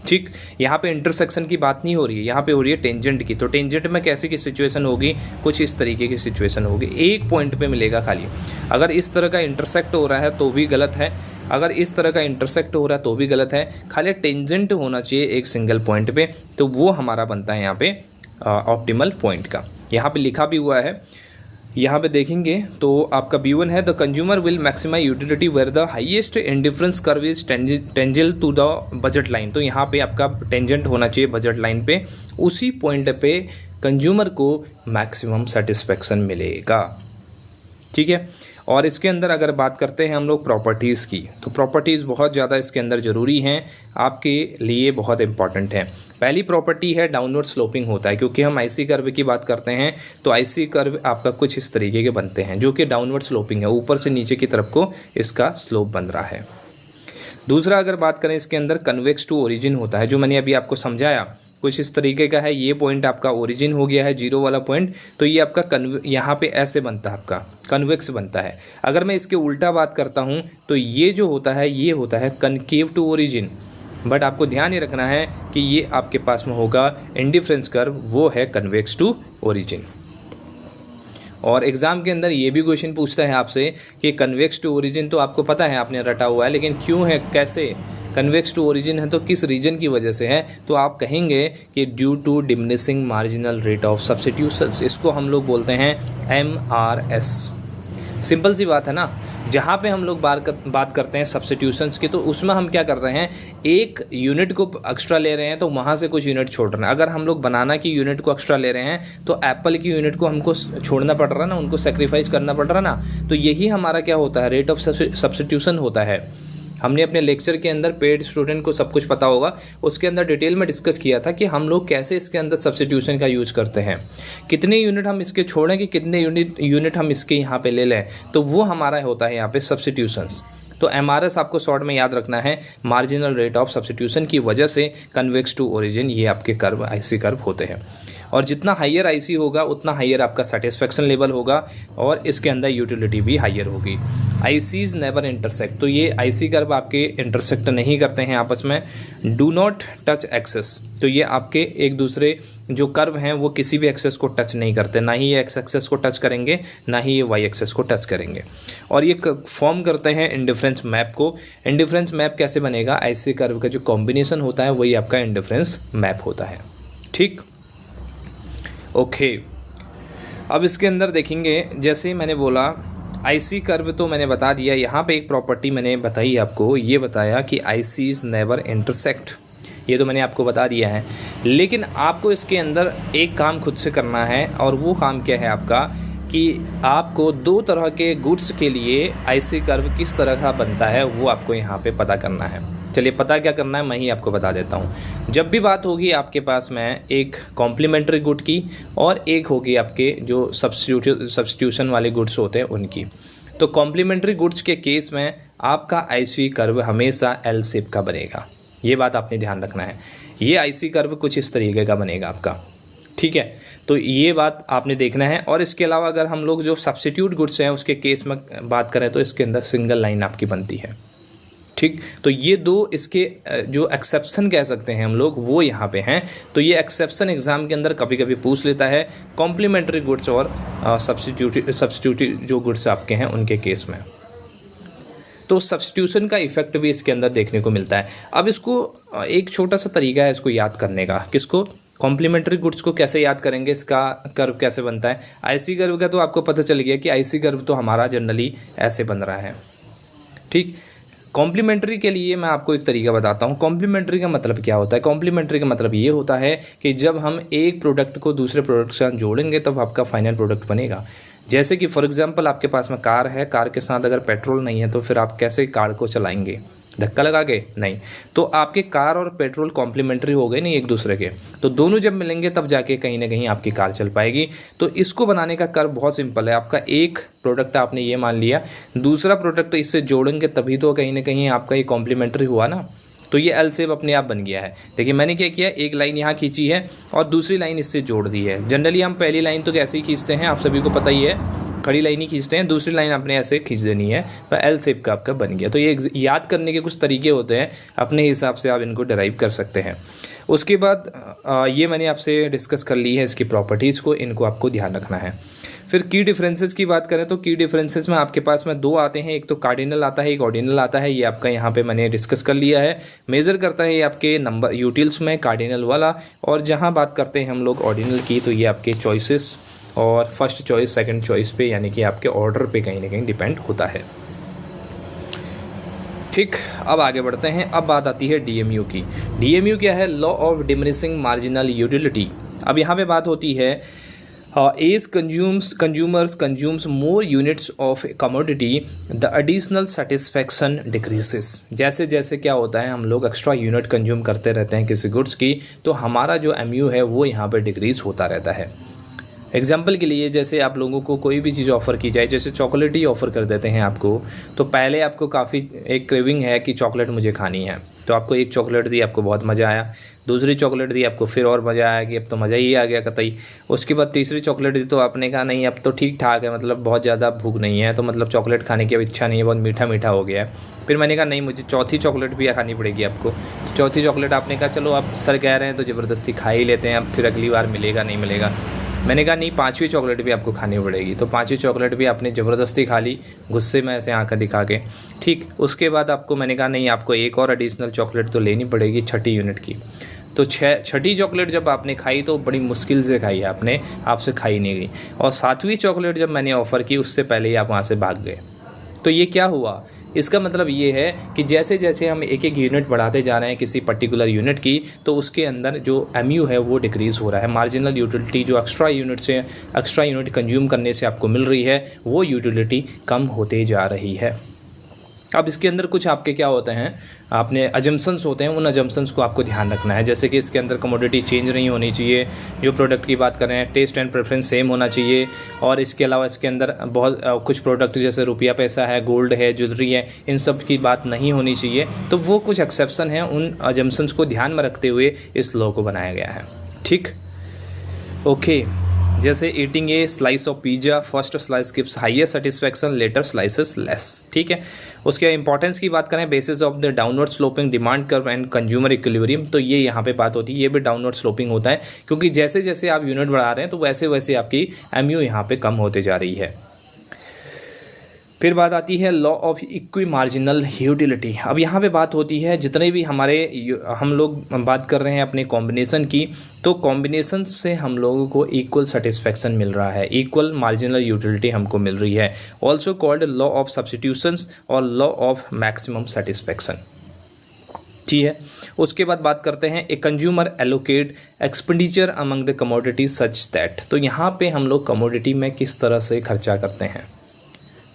A: ठीक, यहाँ पे इंटरसेक्शन की बात नहीं हो रही है, यहाँ पे हो रही है टेंजेंट की। तो टेंजेंट में कैसी की सिचुएशन होगी, कुछ इस तरीके की सिचुएशन होगी, एक पॉइंट पे मिलेगा खाली। अगर इस तरह का इंटरसेक्ट हो रहा है तो भी गलत है, अगर इस तरह का इंटरसेक्ट हो रहा है तो भी गलत है, खाली टेंजेंट होना चाहिए एक सिंगल पॉइंट पे, तो वो हमारा बनता है यहाँ पे ऑप्टिमल पॉइंट का। यहाँ पे लिखा भी हुआ है यहाँ पे देखेंगे तो आपका B1 है the consumer will maximise utility where the highest indifference curve is tangent to the budget line. तो यहाँ पे आपका टेंजेंट होना चाहिए बजट लाइन पे, उसी पॉइंट पे कंज्यूमर को मैक्सिमम सेटिस्फेक्शन मिलेगा। ठीक है। और इसके अंदर अगर बात करते हैं हम लोग प्रॉपर्टीज़ की, तो प्रॉपर्टीज़ बहुत ज़्यादा इसके अंदर ज़रूरी हैं, आपके लिए बहुत इंपॉर्टेंट है। पहली प्रॉपर्टी है डाउनवर्ड स्लोपिंग होता है, क्योंकि हम आईसी कर्व की बात करते हैं तो आईसी कर्व आपका कुछ इस तरीके के बनते हैं जो कि डाउनवर्ड स्लोपिंग है, ऊपर से नीचे की तरफ को इसका स्लोप बन रहा है। दूसरा अगर बात करें इसके अंदर कन्वेक्स टू ओरिजिन होता है, जो मैंने अभी आपको समझाया कुछ इस तरीके का है। ये पॉइंट आपका ओरिजिन हो गया है, जीरो वाला पॉइंट, तो ये आपका यहाँ पे ऐसे बनता है, आपका कन्वेक्स बनता है। अगर मैं इसके उल्टा बात करता हूँ तो ये जो होता है ये होता है कनकेव टू ओरिजिन। बट आपको ध्यान ये रखना है कि ये आपके पास में होगा इंडिफरेंस कर्व, वो है कन्वेक्स टू ओरिजिन। और एग्ज़ाम के अंदर ये भी क्वेश्चन पूछता है आपसे कि कन्वेक्स टू ओरिजिन, तो आपको पता है, आपने रटा हुआ है, लेकिन क्यों है, कैसे कन्वेक्स टू ओरिजिन है, तो किस रीजन की वजह से है, तो आप कहेंगे कि due to diminishing marginal rate of substitutions. इसको हम लोग बोलते हैं MRS। सिंपल सी बात है ना, जहाँ पे हम लोग बात करते हैं सब्स्टिट्यूशंस की, तो उसमें हम क्या कर रहे हैं, एक यूनिट को एक्स्ट्रा ले रहे हैं तो वहाँ से कुछ यूनिट छोड़ रहे हैं। अगर हम लोग बनाना की यूनिट को एक्स्ट्रा ले रहे हैं तो एप्पल की यूनिट को हमको छोड़ना पड़ रहा है ना, उनको सेक्रीफाइस करना पड़ रहा है ना। तो यही हमारा क्या होता है, रेट ऑफ सब्स्टिट्यूशन होता है। हमने अपने लेक्चर के अंदर, पेड स्टूडेंट को सब कुछ पता होगा, उसके अंदर डिटेल में डिस्कस किया था कि हम लोग कैसे इसके अंदर सब्स्टिट्यूशन का यूज़ करते हैं, कितने यूनिट हम इसके छोड़ें कि कितने यूनिट हम इसके यहाँ पे ले लें, तो वो हमारा होता है यहाँ पे सब्स्टिट्यूशंस। तो MRS आपको शॉर्ट में याद रखना है, मार्जिनल रेट ऑफ सब्स्टिट्यूशन की वजह से कन्वेक्स टू ओरिजिन ये आपके कर्व, आईसी कर्व होते हैं। और जितना हाइयर आईसी होगा उतना हाइयर आपका सेटिस्फेक्शन लेवल होगा और इसके अंदर यूटिलिटी भी हाइयर होगी। आईसीज नेवर इंटरसेक्ट, तो ये आईसी कर्व आपके इंटरसेक्ट नहीं करते हैं आपस में। डू नॉट टच एक्सेस, तो ये आपके एक दूसरे जो कर्व हैं वो किसी भी एक्सेस को टच नहीं करते, ना ही ये एक्स एक्सेस को टच करेंगे, ना ही ये वाई एक्सेस को टच करेंगे। और ये फॉर्म करते हैं इंडिफरेंस मैप को। इंडिफरेंस मैप कैसे बनेगा, आईसी कर्व का जो कॉम्बिनेशन होता है वही आपका इंडिफरेंस मैप होता है। ठीक, ओके। अब इसके अंदर देखेंगे, जैसे मैंने बोला आईसी कर्व तो मैंने बता दिया, यहाँ पे एक प्रॉपर्टी मैंने बताई आपको, ये बताया कि आईसीज नेवर इंटरसेक्ट, ये तो मैंने आपको बता दिया है। लेकिन आपको इसके अंदर एक काम खुद से करना है, और वो काम क्या है आपका, कि आपको दो तरह के गुड्स के लिए आईसी कर्व किस तरह का बनता है वो आपको यहाँ पे पता करना है। चलिए पता क्या करना है मैं ही आपको बता देता हूँ। जब भी बात होगी आपके पास में एक कॉम्प्लीमेंट्री गुड की और एक होगी आपके जो सब्स्टिट्यूशन वाले गुड्स होते हैं उनकी, तो कॉम्प्लीमेंट्री गुड्स के केस में आपका आईसी कर्व हमेशा एल शेप का बनेगा। ये बात आपने ध्यान रखना है, ये आईसी कर्व कुछ इस तरीके का बनेगा आपका। ठीक है, तो ये बात आपने देखना है। और इसके अलावा अगर हम लोग जो सब्स्टिट्यूट गुड्स हैं उसके केस में बात करें तो इसके अंदर सिंगल लाइन आपकी बनती है। ठीक, तो ये दो इसके जो एक्सेप्शन कह सकते हैं हम लोग वो यहाँ पे हैं। तो ये एक्सेप्शन एग्जाम के अंदर कभी कभी पूछ लेता है कॉम्प्लीमेंट्री गुड्स और सब्स्टिट्यूट जो गुड्स आपके हैं उनके केस में। तो सब्स्टिट्यूशन का इफेक्ट भी इसके अंदर देखने को मिलता है। अब इसको एक छोटा सा तरीका है इसको याद करने का, किसको, कॉम्प्लीमेंट्री गुड्स को कैसे याद करेंगे, इसका कर्व कैसे बनता है। आईसी कर्व का तो आपको पता चल गया कि आईसी कर्व तो हमारा जनरली ऐसे बन रहा है। ठीक, कॉम्प्लीमेंट्री के लिए मैं आपको एक तरीका बताता हूँ। कॉम्प्लीमेंट्री का मतलब क्या होता है, कॉम्प्लीमेंट्री का मतलब ये होता है कि जब हम एक प्रोडक्ट को दूसरे प्रोडक्ट के साथ जोड़ेंगे तब आपका फाइनल प्रोडक्ट बनेगा। जैसे कि फॉर एग्जांपल आपके पास में कार है, कार के साथ अगर पेट्रोल नहीं है तो फिर आप कैसे कार को चलाएंगे, धक्का लगा के नहीं। तो आपके कार और पेट्रोल कॉम्प्लीमेंट्री हो गए नहीं एक दूसरे के, तो दोनों जब मिलेंगे तब जाके कहीं ना कहीं आपकी कार चल पाएगी। तो इसको बनाने का कर्व बहुत सिंपल है। आपका एक प्रोडक्ट आपने ये मान लिया, दूसरा प्रोडक्ट इससे जोड़ेंगे तभी तो कहीं ना कहीं आपका ये कॉम्प्लीमेंट्री हुआ ना। तो ये एल शेप अपने आप बन गया है। देखिए मैंने क्या किया, एक लाइन यहाँ खींची है और दूसरी लाइन इससे जोड़ दी है। जनरली हम पहली लाइन तो कैसे ही खींचते हैं, आप सभी को पता ही है, खड़ी लाइन ही खींचते हैं, दूसरी लाइन आपने ऐसे खींच देनी है, तो एल शेप का आपका बन गया। तो ये याद करने के कुछ तरीके होते हैं, अपने हिसाब से आप इनको डिराइव कर सकते हैं। उसके बाद ये मैंने आपसे डिस्कस कर ली है इसकी प्रॉपर्टीज़ को, इनको आपको ध्यान रखना है। फिर की डिफरेंसेस की बात करें तो की डिफरेंसेस में आपके पास में दो आते हैं, एक तो कार्डिनल आता है, एक ऑर्डिनल आता है। ये आपका यहाँ पे मैंने डिस्कस कर लिया है। मेज़र करता है ये आपके नंबर यूटिल्स में कार्डिनल वाला, और जहाँ बात करते हैं हम लोग ऑर्डिनल की तो ये आपके चॉइसेस और फर्स्ट चॉइस सेकंड चॉइस पे यानी कि आपके ऑर्डर पे कहीं ना कहीं डिपेंड होता है। ठीक, अब आगे बढ़ते हैं। अब बात आती है डीएमयू की। डीएमयू क्या है? Law of diminishing marginal utility. अब यहाँ पे बात होती है as consumers consumes more units of commodity the additional satisfaction decreases. जैसे जैसे क्या होता है, हम लोग एक्स्ट्रा यूनिट कंज्यूम करते रहते हैं किसी गुड्स की, तो हमारा जो एमयू है वो यहाँ पे डिक्रीज़ होता रहता है। एग्जाम्पल के लिए, जैसे आप लोगों को कोई भी चीज़ ऑफ़र की जाए, जैसे चॉकलेट ही ऑफ़र कर देते हैं आपको, तो पहले आपको काफ़ी एक क्रेविंग है कि चॉकलेट मुझे खानी है, तो आपको एक चॉकलेट दी, आपको बहुत मज़ा आया। दूसरी चॉकलेट दी, आपको फिर और मज़ा आया कि अब तो मज़ा ही आ गया कतई। उसके बाद तीसरी चॉकलेट दी, तो आपने कहा नहीं अब तो ठीक ठाक है, मतलब बहुत ज़्यादा भूख नहीं है, तो मतलब चॉकलेट खाने की अब इच्छा नहीं है, बहुत मीठा मीठा हो गया है। फिर मैंने कहा नहीं, मुझे चौथी चॉकलेट भी खानी पड़ेगी आपको। तो चौथी चॉकलेट आपने कहा चलो आप सर कह रहे हैं तो ज़बरदस्ती खा ही लेते हैं, अब फिर अगली बार मिलेगा नहीं मिलेगा। मैंने कहा नहीं, पाँचवीं चॉकलेट भी आपको खानी पड़ेगी। तो पाँचवीं चॉकलेट भी आपने ज़बरदस्ती खा ली, गुस्से में ऐसे आंखें दिखा के। ठीक, उसके बाद आपको मैंने कहा नहीं, आपको एक और एडिशनल चॉकलेट तो लेनी पड़ेगी, छठी यूनिट की। तो छठी चॉकलेट जब आपने खाई तो बड़ी मुश्किल से खाई आपने, आपसे खाई नहीं गई। और सातवीं चॉकलेट जब मैंने ऑफ़र की उससे पहले ही आप वहाँ से भाग गए। तो ये क्या हुआ? इसका मतलब ये है कि जैसे जैसे हम एक एक यूनिट बढ़ाते जा रहे हैं किसी पर्टिकुलर यूनिट की, तो उसके अंदर जो एमयू है वो डिक्रीज़ हो रहा है। मार्जिनल यूटिलिटी जो एक्स्ट्रा यूनिट कंज्यूम करने से आपको मिल रही है, वो यूटिलिटी कम होते जा रही है। अब इसके अंदर कुछ आपके क्या होते हैं, आपने अजम्पशंस होते हैं, उन अजम्पशंस को आपको ध्यान रखना है। जैसे कि इसके अंदर कमोडिटी चेंज नहीं होनी चाहिए, जो प्रोडक्ट की बात कर रहे हैं टेस्ट एंड प्रेफरेंस सेम होना चाहिए। और इसके अलावा इसके अंदर बहुत कुछ प्रोडक्ट जैसे रुपया पैसा है, गोल्ड है, ज्वेलरी है, इन सब की बात नहीं होनी चाहिए। तो वो कुछ एक्सेप्शन हैं, उन अजम्पशंस को ध्यान में रखते हुए इस लॉ को बनाया गया है। ठीक, ओके। जैसे eating a slice of pizza, first slice gives highest satisfaction, later slices less. ठीक है, उसके इंपॉर्टेंस की बात करें, basis of the downward sloping demand curve and consumer equilibrium, तो ये यहाँ पे बात होती है, ये भी डाउनवर्ड स्लोपिंग होता है, क्योंकि जैसे जैसे आप यूनिट बढ़ा रहे हैं तो वैसे वैसे आपकी एमयू यहाँ पे कम होते जा रही है। फिर बात आती है law of equi marginal utility. अब यहाँ पे बात होती है जितने भी हम लोग बात कर रहे हैं अपने कॉम्बिनेशन की, तो कॉम्बिनेशन से हम लोगों को इक्वल सेटिस्फैक्शन मिल रहा है, इक्वल मार्जिनल यूटिलिटी हमको मिल रही है। Also called law of substitutions और लॉ ऑफ मैक्सिमम सेटिस्फैक्शन। ठीक है, उसके बाद बात करते हैं a consumer allocate expenditure among the commodity such that. तो यहाँ पे हम लोग कमोडिटी में किस तरह से खर्चा करते हैं,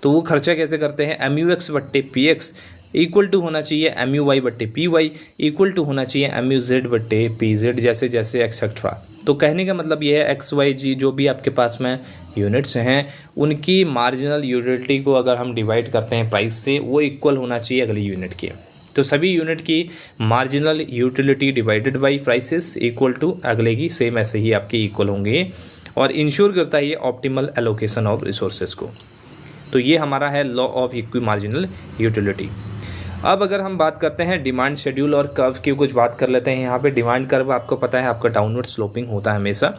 A: तो वो खर्चा कैसे करते हैं, एम यू एक्स बट्टे पी एक्स इक्वल टू होना चाहिए एम यू वाई बट्टे पी वाई, इक्वल टू होना चाहिए एम यू जेड बट्टे पी जेड, जैसे जैसे एक्सेट्रा। तो कहने का मतलब ये है एक्स वाई जी जो भी आपके पास में यूनिट्स हैं, उनकी मार्जिनल यूटिलिटी को अगर हम डिवाइड करते हैं प्राइस से, वो इक्वल होना चाहिए अगली यूनिट के। तो सभी यूनिट की marginal utility divided by prices equal to अगले की सेम ऐसे ही आपकी इक्वल होंगे, और इंश्योर करता है ये ऑप्टिमल एलोकेशन ऑफ रिसोर्सेज को। तो ये हमारा है law of equi marginal utility. अब अगर हम बात करते हैं डिमांड शेड्यूल और कर्व की, कुछ बात कर लेते हैं। यहाँ पे डिमांड कर्व आपको पता है आपका डाउनवर्ड स्लोपिंग होता है हमेशा।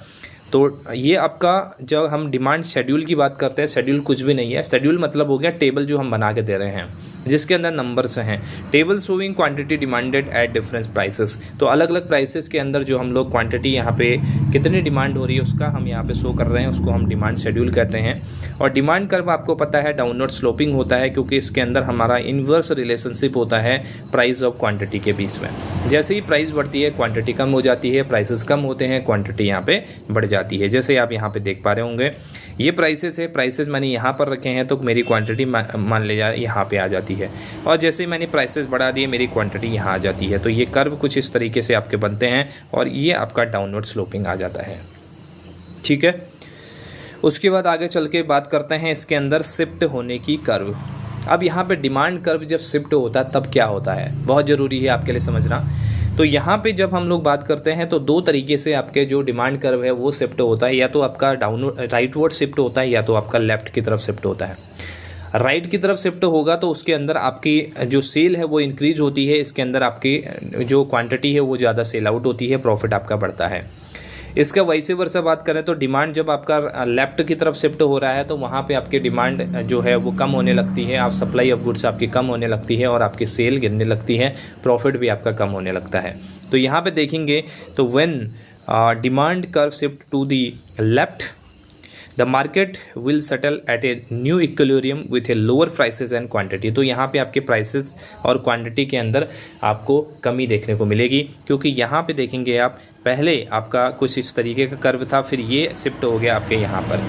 A: तो ये आपका जब हम डिमांड शेड्यूल की बात करते हैं, शेड्यूल कुछ भी नहीं है, शेड्यूल मतलब हो गया टेबल जो हम बना के दे रहे हैं जिसके अंदर नंबर्स हैं। Table showing quantity demanded at different prices, तो अलग अलग प्राइसेस के अंदर जो हम लोग क्वांटिटी यहाँ पे कितनी डिमांड हो रही है उसका हम यहाँ पे शो कर रहे हैं, उसको हम डिमांड शेड्यूल कहते हैं। और डिमांड कर्व आपको पता है डाउनवर्ड स्लोपिंग होता है, क्योंकि इसके अंदर हमारा इन्वर्स रिलेशनशिप होता है प्राइस और क्वांटिटी के बीच में। जैसे ही प्राइस बढ़ती है क्वांटिटी कम हो जाती है, प्राइसेस कम होते हैं क्वांटिटी यहाँ पे बढ़ जाती है। जैसे आप यहाँ पे देख पा रहे होंगे ये प्राइसेस है, प्राइसेस मैंने यहाँ पर रखे हैं तो मेरी क्वांटिटी मान ले जाए यहाँ पे आ जाती है, और जैसे ही मैंने प्राइसेस बढ़ा दिए मेरी क्वांटिटी यहाँ आ जाती है। तो ये कर्व कुछ इस तरीके से आपके बनते हैं और ये आपका डाउनवर्ड स्लोपिंग आ जाता है। ठीक है, उसके बाद आगे चल के बात करते हैं इसके अंदर शिफ्ट होने की कर्व। अब यहाँ पे डिमांड कर्व जब शिफ्ट होता है तब क्या होता है, बहुत ज़रूरी है आपके लिए समझना। तो यहाँ पे जब हम लोग बात करते हैं तो दो तरीके से आपके जो डिमांड कर्व है वो शिफ्ट होता है, या तो आपका राइटवर्ड शिफ्ट होता है या तो आपका लेफ्ट की तरफ शिफ्ट होता है। राइट की तरफ शिफ्ट होगा तो उसके अंदर आपकी जो सेल है वो इंक्रीज होती है, इसके अंदर आपकी जो क्वांटिटी है वो ज़्यादा सेल आउट होती है, प्रॉफिट आपका बढ़ता है। इसका वैसे वर्षा बात करें तो डिमांड जब आपका लेफ्ट की तरफ शिफ्ट हो रहा है तो वहाँ पे आपकी डिमांड जो है वो कम होने लगती है, आप सप्लाई ऑफ गुड्स आपकी कम होने लगती है और आपकी सेल गिरने लगती है, प्रॉफिट भी आपका कम होने लगता है। तो यहाँ पे देखेंगे तो when demand curve shift to the left the market will settle at a new equilibrium with a lower prices and quantity. तो यहाँ पे आपके प्राइसेस और क्वांटिटी के अंदर आपको कमी देखने को मिलेगी, क्योंकि यहाँ पे देखेंगे आप पहले आपका कुछ इस तरीके का कर्व था, फिर ये शिफ्ट हो गया आपके यहाँ पर।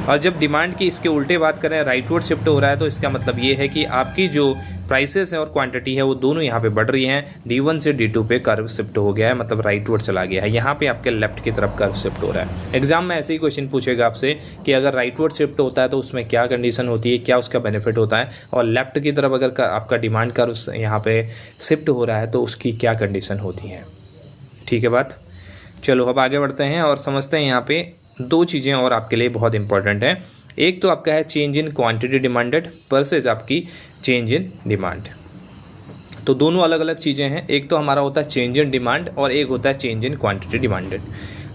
A: और जब डिमांड की इसके उल्टे बात करें, राइटवर्ड शिफ्ट हो रहा है, तो इसका मतलब ये है कि आपकी जो प्राइसेस है और क्वांटिटी है वो दोनों यहाँ पे बढ़ रही हैं। D1 से D2 पे कर्व शिफ्ट हो गया है, मतलब राइटवर्ड चला गया है। यहाँ पे आपके लेफ्ट की तरफ कर्व शिफ्ट हो रहा है। एग्जाम में ऐसे ही क्वेश्चन पूछेगा आपसे कि अगर राइटवर्ड शिफ्ट होता है तो उसमें क्या कंडीशन होती है, क्या उसका बेनिफिट होता है, और लेफ्ट की तरफ अगर आपका डिमांड कर्व यहाँ पे शिफ्ट हो रहा है तो उसकी क्या कंडीशन होती है। ठीक है बात। चलो अब आगे बढ़ते हैं और समझते हैं यहाँ पे दो चीज़ें और आपके लिए बहुत इंपॉर्टेंट हैं। एक तो आपका है change in quantity demanded versus आपकी चेंज इन डिमांड। तो दोनों अलग अलग चीज़ें हैं। एक तो हमारा होता है चेंज इन डिमांड और एक होता है चेंज इन क्वांटिटी डिमांडेड।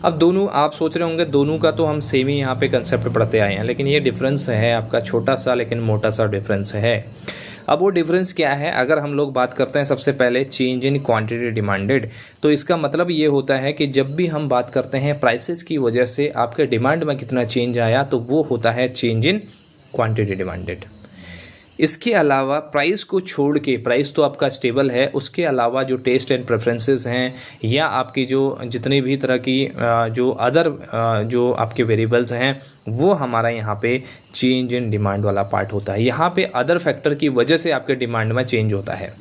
A: अब दोनों आप सोच रहे होंगे दोनों का तो हम सेम ही यहाँ पे कंसेप्ट पढ़ते आए हैं, लेकिन ये डिफरेंस है आपका छोटा सा लेकिन मोटा सा डिफरेंस है। अब वो डिफरेंस क्या है, अगर हम लोग बात करते हैं सबसे पहले चेंज इन क्वांटिटी डिमांडेड, तो इसका मतलब ये होता है कि जब भी हम बात करते हैं प्राइसेस की वजह से आपके डिमांड में कितना चेंज आया, तो वो होता है चेंज इन क्वांटिटी डिमांडेड। इसके अलावा प्राइस को छोड़ के, प्राइस तो आपका स्टेबल है, उसके अलावा जो टेस्ट एंड प्रेफरेंसेस हैं या आपकी जो जितनी भी तरह की जो अदर जो आपके वेरिएबल्स हैं वो हमारा यहाँ पे चेंज इन डिमांड वाला पार्ट होता है। यहाँ पे अदर फैक्टर की वजह से आपके डिमांड में चेंज होता है।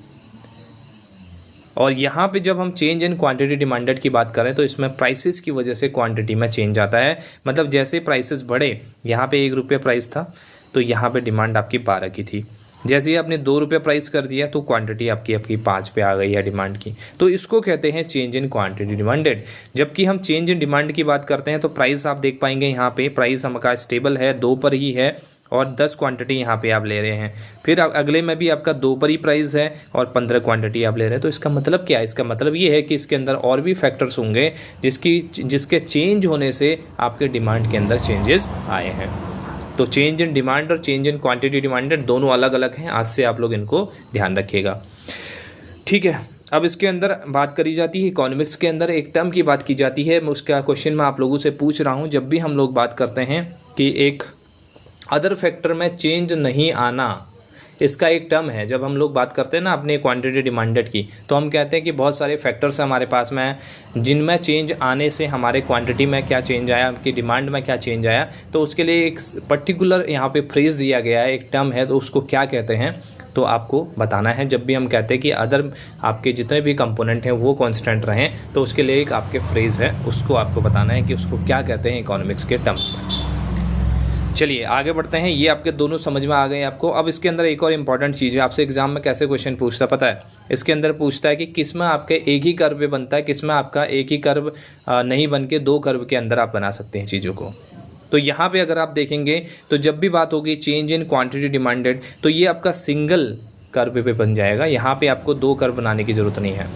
A: और यहाँ पे जब हम चेंज इन क्वांटिटी डिमांडेड की बात करें तो इसमें प्राइसेस की वजह से क्वांटिटी में चेंज आता है। मतलब जैसे प्राइसेस बढ़े, यहाँ पे 1 रुपये प्राइस था तो यहाँ पे डिमांड आपकी 12 की थी। जैसे ही आपने 2 रुपये प्राइस कर दिया तो क्वांटिटी आपकी 5 पे आ गई है डिमांड की। तो इसको कहते हैं चेंज इन क्वांटिटी डिमांडेड। जबकि हम चेंज इन डिमांड की बात करते हैं तो प्राइस आप देख पाएंगे यहाँ पे प्राइस हमारा स्टेबल है, 2 पर ही है और 10 क्वांटिटी यहाँ पे आप ले रहे हैं। फिर अगले में भी आपका 2 पर ही प्राइस है और 15 क्वांटिटी आप ले रहे हैं। तो इसका मतलब क्या है? इसका मतलब ये है कि इसके अंदर और भी फैक्टर्स होंगे जिसके चेंज होने से आपके डिमांड के अंदर चेंजेस आए हैं। तो चेंज इन डिमांड और चेंज इन क्वांटिटी डिमांडेड दोनों अलग अलग हैं। आज से आप लोग इनको ध्यान रखिएगा। ठीक है, अब इसके अंदर बात करी जाती है इकोनॉमिक्स के अंदर एक टर्म की बात की जाती है। उसका क्वेश्चन मैं आप लोगों से पूछ रहा हूँ। जब भी हम लोग बात करते हैं कि एक अदर फैक्टर में चेंज नहीं आना, इसका एक टर्म है। जब हम लोग बात करते हैं ना अपने क्वांटिटी डिमांडेड की, तो हम कहते हैं कि बहुत सारे फैक्टर्स हमारे पास में हैं जिनमें चेंज आने से हमारे क्वांटिटी में क्या चेंज आया, आपकी डिमांड में क्या चेंज आया। तो उसके लिए एक पर्टिकुलर यहाँ पे फ्रेज दिया गया है, एक टर्म है, तो उसको क्या कहते हैं तो आपको बताना है। जब भी हम कहते हैं कि अदर आपके जितने भी कंपोनेंट हैं वो कांस्टेंट रहें, तो उसके लिए एक आपके फ्रेज है, उसको आपको बताना है कि उसको क्या कहते हैं इकोनॉमिक्स के टर्म्स में। चलिए आगे बढ़ते हैं। ये आपके दोनों समझ में आ गए आपको। अब इसके अंदर एक और इम्पॉर्टेंट चीज़ है, आपसे एग्जाम में कैसे क्वेश्चन पूछता पता है? इसके अंदर पूछता है कि किस में आपके एक ही कर्व पे बनता है, किस में आपका एक ही कर्व नहीं बन के 2 कर्व के अंदर आप बना सकते हैं चीज़ों को। तो यहाँ पे अगर आप देखेंगे तो जब भी बात होगी चेंज इन क्वांटिटी डिमांडेड, तो ये आपका सिंगल कर्व पे बन जाएगा। यहाँ पे आपको 2 कर्व बनाने की ज़रूरत नहीं है।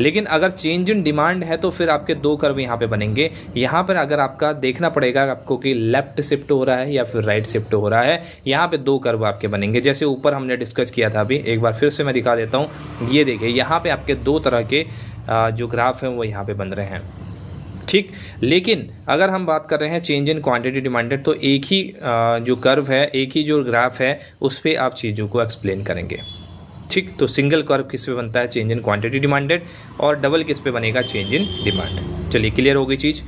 A: लेकिन अगर चेंज इन डिमांड है तो फिर आपके 2 कर्व यहाँ पे बनेंगे। यहाँ पर अगर आपका देखना पड़ेगा आपको कि लेफ्ट शिफ्ट हो रहा है या फिर राइट शिफ्ट हो रहा है, यहाँ पे 2 कर्व आपके बनेंगे। जैसे ऊपर हमने डिस्कस किया था, अभी एक बार फिर से मैं दिखा देता हूँ। ये देखिए यहाँ पे आपके 2 तरह के जो ग्राफ हैं वो यहाँ पे बन रहे हैं। ठीक, लेकिन अगर हम बात कर रहे हैं चेंज इन क्वांटिटी डिमांडेड, तो एक ही जो कर्व है, एक ही जो ग्राफ है, उस पर आप चीज़ों को एक्सप्लेन करेंगे। ठीक, तो सिंगल कर्व किस पे बनता है? Change in quantity demanded. और डबल किस पे बनेगा? Change in demand. चलिए क्लियर हो गई चीज़।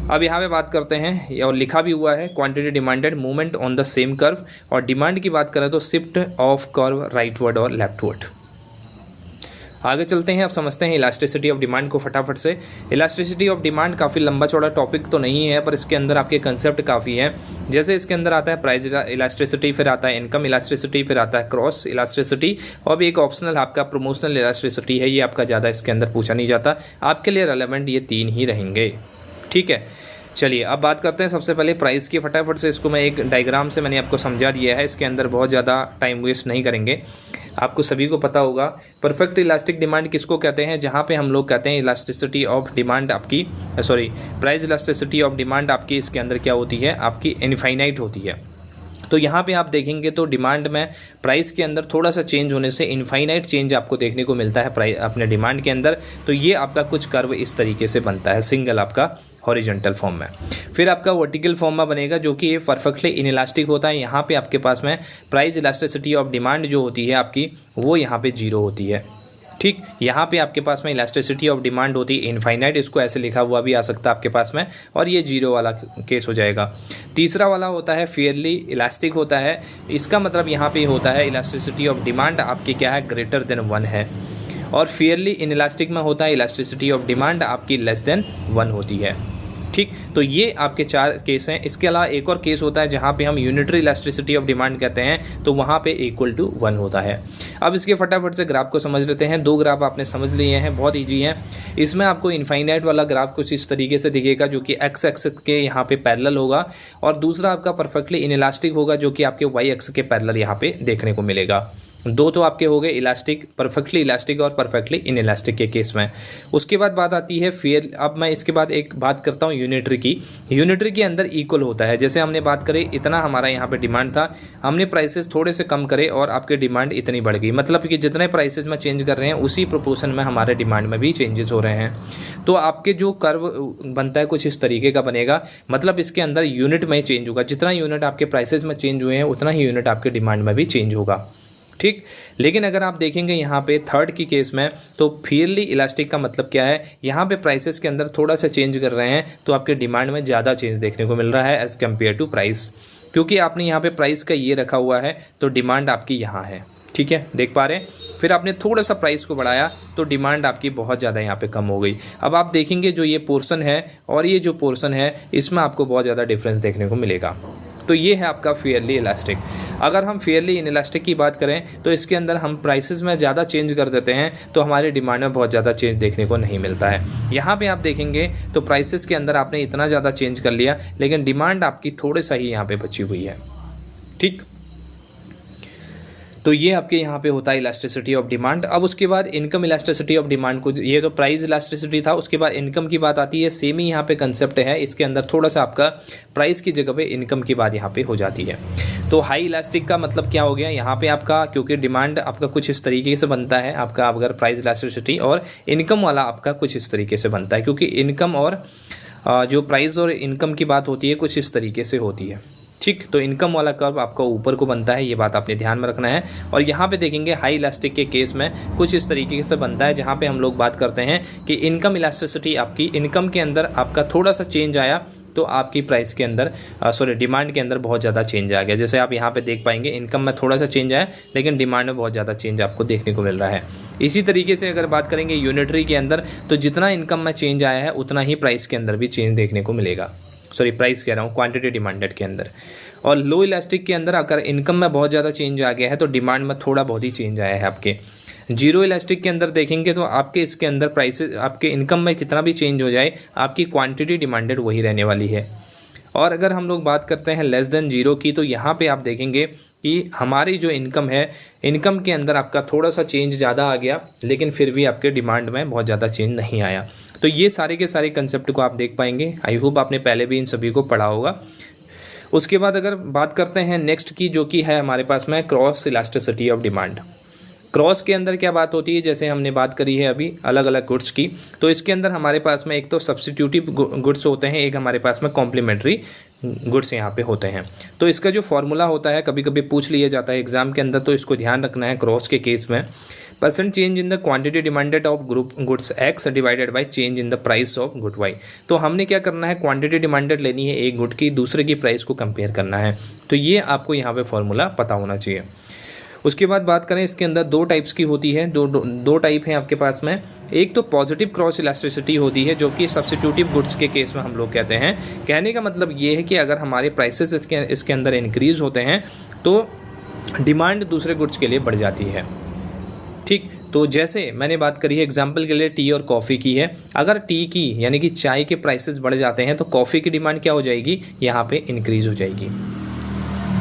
A: अब यहाँ पे बात करते हैं, और लिखा भी हुआ है quantity demanded movement on the same curve, और डिमांड की बात करें तो शिफ्ट ऑफ कर्व राइटवर्ड और लेफ्टवर्ड। आगे चलते हैं, अब समझते हैं इलास्टिसिटी ऑफ डिमांड को फटाफट से। इलास्टिसिटी ऑफ डिमांड काफ़ी लंबा चौड़ा टॉपिक तो नहीं है, पर इसके अंदर आपके कंसेप्ट काफ़ी हैं। जैसे इसके अंदर आता है प्राइस इलास्टिसिटी, फिर आता है इनकम इलास्टिसिटी, फिर आता है क्रॉस इलास्टिसिटी, और भी एक ऑप्शनल आपका प्रमोशनल इलास्टिसिटी है। ये आपका ज़्यादा इसके अंदर पूछा नहीं जाता, आपके लिए रेलेवेंट ये 3 ही रहेंगे। ठीक है, चलिए अब बात करते हैं सबसे पहले प्राइस की। फटाफट से इसको मैं एक डायग्राम से मैंने आपको समझा दिया है, इसके अंदर बहुत ज़्यादा टाइम वेस्ट नहीं करेंगे। आपको सभी को पता होगा परफेक्ट इलास्टिक डिमांड किसको कहते हैं, जहाँ पे हम लोग कहते हैं इलास्टिसिटी ऑफ डिमांड आपकी प्राइस इलास्टिसिटी ऑफ डिमांड आपकी इसके अंदर क्या होती है? आपकी इनफाइनाइट होती है। तो यहाँ पे आप देखेंगे तो डिमांड में प्राइस के अंदर थोड़ा सा चेंज होने से इनफाइनाइट चेंज आपको देखने को मिलता है प्राइस अपने डिमांड के अंदर। तो ये आपका कुछ कर्व इस तरीके से बनता है, सिंगल आपका हॉरिजॉन्टल फॉर्म में। फिर आपका वर्टिकल फॉर्म में बनेगा जो कि ये परफेक्टली इनइलास्टिक होता है। यहाँ पे आपके पास में प्राइस इलास्टिसिटी ऑफ डिमांड जो होती है आपकी, वो यहाँ पे 0 होती है। ठीक, यहाँ पे आपके पास में इलास्टिसिटी ऑफ डिमांड होती है इनफाइनाइट, इसको ऐसे लिखा हुआ भी आ सकता है आपके पास में, और ये 0 वाला केस हो जाएगा। तीसरा वाला होता है फेयरली इलास्टिक होता है। इसका मतलब यहाँ पे होता है इलास्टिसिटी ऑफ डिमांड आपकी क्या है, ग्रेटर देन 1 है। और फेयरली इनइलास्टिक में होता है इलास्टिसिटी ऑफ डिमांड आपकी लेस देन 1 होती है। ठीक, तो ये आपके 4 केस हैं। इसके अलावा एक और केस होता है जहाँ पे हम यूनिटरी इलास्टिसिटी ऑफ डिमांड कहते हैं, तो वहाँ पे इक्वल टू 1 होता है। अब इसके फटाफट से ग्राफ को समझ लेते हैं। 2 ग्राफ आपने समझ लिए हैं, बहुत ईजी है। इसमें आपको इनफाइनाइट वाला ग्राफ कुछ इस तरीके से दिखेगा जो कि एक्स एक्स के यहाँ पे पैरेलल होगा, और दूसरा आपका परफेक्टली इनइलास्टिक होगा जो कि आपके वाई एक्स के पैरेलल यहाँ पे देखने को मिलेगा। 2 तो आपके हो गए इलास्टिक, परफेक्टली इलास्टिक और परफेक्टली इनइलास्टिक के केस में। उसके बाद बात आती है फेयर। अब मैं इसके बाद एक बात करता हूँ यूनिटरी की। यूनिटरी के अंदर इक्वल होता है। जैसे हमने बात करें, इतना हमारा यहाँ पे डिमांड था, हमने प्राइसेस थोड़े से कम करे और आपके डिमांड इतनी बढ़ गई। मतलब कि जितने प्राइसेस में चेंज कर रहे हैं उसी प्रोपोर्शन में हमारे डिमांड में भी चेंजेस हो रहे हैं। तो आपके जो कर्व बनता है कुछ इस तरीके का बनेगा। मतलब इसके अंदर यूनिट में चेंज होगा। जितना यूनिट आपके प्राइसेस में चेंज हुए हैं उतना ही यूनिट आपके डिमांड में भी चेंज होगा। ठीक, लेकिन अगर आप देखेंगे यहाँ पे थर्ड की केस में, तो फेयरली इलास्टिक का मतलब क्या है, यहाँ पे प्राइसेस के अंदर थोड़ा सा चेंज कर रहे हैं तो आपके डिमांड में ज़्यादा चेंज देखने को मिल रहा है एज़ कम्पेयर टू प्राइस। क्योंकि आपने यहाँ पे प्राइस का ये रखा हुआ है तो डिमांड आपकी यहाँ है। ठीक है, देख पा रहे हैं। फिर आपने थोड़ा सा प्राइस को बढ़ाया तो डिमांड आपकी बहुत ज़्यादा यहाँ पे कम हो गई। अब आप देखेंगे जो ये पोर्शन है और ये जो पोर्शन है, इसमें आपको बहुत ज़्यादा डिफरेंस देखने को मिलेगा। तो ये है आपका फेयरली इलास्टिक। अगर हम फेयरली इनइलास्टिक की बात करें तो इसके अंदर हम प्राइसेस में ज़्यादा चेंज कर देते हैं तो हमारे डिमांड में बहुत ज़्यादा चेंज देखने को नहीं मिलता है। यहाँ पे आप देखेंगे तो प्राइसेस के अंदर आपने इतना ज़्यादा चेंज कर लिया लेकिन डिमांड आपकी थोड़े सा ही यहाँ पे बची हुई है। ठीक, तो ये आपके यहाँ पे होता है इलास्टिसिटी ऑफ डिमांड। अब उसके बाद इनकम इलास्टिसिटी ऑफ डिमांड को, ये तो प्राइस इलास्टिसिटी था, उसके बाद इनकम की बात आती है। सेम ही यहाँ पे कंसेप्ट है, इसके अंदर थोड़ा सा आपका प्राइस की जगह पे इनकम की बात यहाँ पे हो जाती है। तो हाई इलास्टिक का मतलब क्या हो गया यहाँ पे आपका, क्योंकि डिमांड आपका कुछ इस तरीके से बनता है आपका, अगर प्राइस इलास्टिसिटी, और इनकम वाला आपका कुछ इस तरीके से बनता है, क्योंकि इनकम और जो प्राइस और इनकम की बात होती है कुछ इस तरीके से होती है। ठीक, तो इनकम वाला कर्व आपका ऊपर को बनता है, ये बात आपने ध्यान में रखना है। और यहाँ पे देखेंगे हाई इलास्टिक के केस में कुछ इस तरीके से बनता है, जहाँ पे हम लोग बात करते हैं कि इनकम इलास्टिसिटी आपकी, इनकम के अंदर आपका थोड़ा सा चेंज आया तो आपकी प्राइस के अंदर डिमांड के अंदर बहुत ज़्यादा चेंज आ गया। जैसे आप यहाँ पे देख पाएंगे इनकम में थोड़ा सा चेंज आया लेकिन डिमांड में बहुत ज़्यादा चेंज आपको देखने को मिल रहा है। इसी तरीके से अगर बात करेंगे यूनिटरी के अंदर, तो जितना इनकम में चेंज आया है उतना ही प्राइस के अंदर भी चेंज देखने को मिलेगा। प्राइस कह रहा हूँ, क्वांटिटी डिमांडेड के अंदर। और लो इलास्टिक के अंदर अगर इनकम में बहुत ज़्यादा चेंज आ गया है तो डिमांड में थोड़ा बहुत ही चेंज आया है आपके। जीरो इलास्टिक के अंदर देखेंगे तो आपके इसके अंदर प्राइसेस, आपके इनकम में कितना भी चेंज हो जाए आपकी क्वांटिटी डिमांडेड वही रहने वाली है। और अगर हम लोग बात करते हैं लेस देन जीरो की, तो यहाँ पे आप देखेंगे कि हमारी जो इनकम है, इनकम के अंदर आपका थोड़ा सा चेंज ज़्यादा आ गया लेकिन फिर भी आपके डिमांड में बहुत ज़्यादा चेंज नहीं आया। तो ये सारे के सारे कंसेप्ट को आप देख पाएंगे। आई होप आपने पहले भी इन सभी को पढ़ा होगा। उसके बाद अगर बात करते हैं नेक्स्ट की, जो कि है हमारे पास में cross elasticity of demand. Cross के अंदर क्या बात होती है, जैसे हमने बात करी है अभी अलग अलग गुड्स की, तो इसके अंदर हमारे पास में एक तो सब्स्टिट्यूटिव गुड्स होते हैं, एक हमारे पास में कॉम्प्लीमेंट्री गुड्स यहाँ पे होते हैं। तो इसका जो फॉर्मूला होता है कभी कभी पूछ लिया जाता है एग्जाम के अंदर, तो इसको ध्यान रखना है क्रॉस के केस में। Percent change in the quantity demanded of group goods X divided by change in the price of good Y. तो हमने क्या करना है, क्वांटिटी डिमांडेड लेनी है एक गुड की, दूसरे की प्राइस को कंपेयर करना है। तो ये आपको यहाँ पे फॉर्मूला पता होना चाहिए। उसके बाद बात करें, इसके अंदर दो टाइप्स की होती है, दो टाइप हैं आपके पास में। एक तो पॉजिटिव क्रॉस इलास्टिसिटी होती है, जो कि सब्स्टिट्यूटिव गुड्स के केस में हम लोग कहते हैं। कहने का मतलब ये है कि अगर हमारे प्राइसेस इसके अंदर इंक्रीज होते हैं तो डिमांड दूसरे गुड्स के लिए बढ़ जाती है। ठीक, तो जैसे मैंने बात करी है एग्जाम्पल के लिए टी और कॉफ़ी की है। अगर टी की यानी कि चाय के प्राइसेस बढ़ जाते हैं तो कॉफ़ी की डिमांड क्या हो जाएगी, यहाँ पे इंक्रीज हो जाएगी।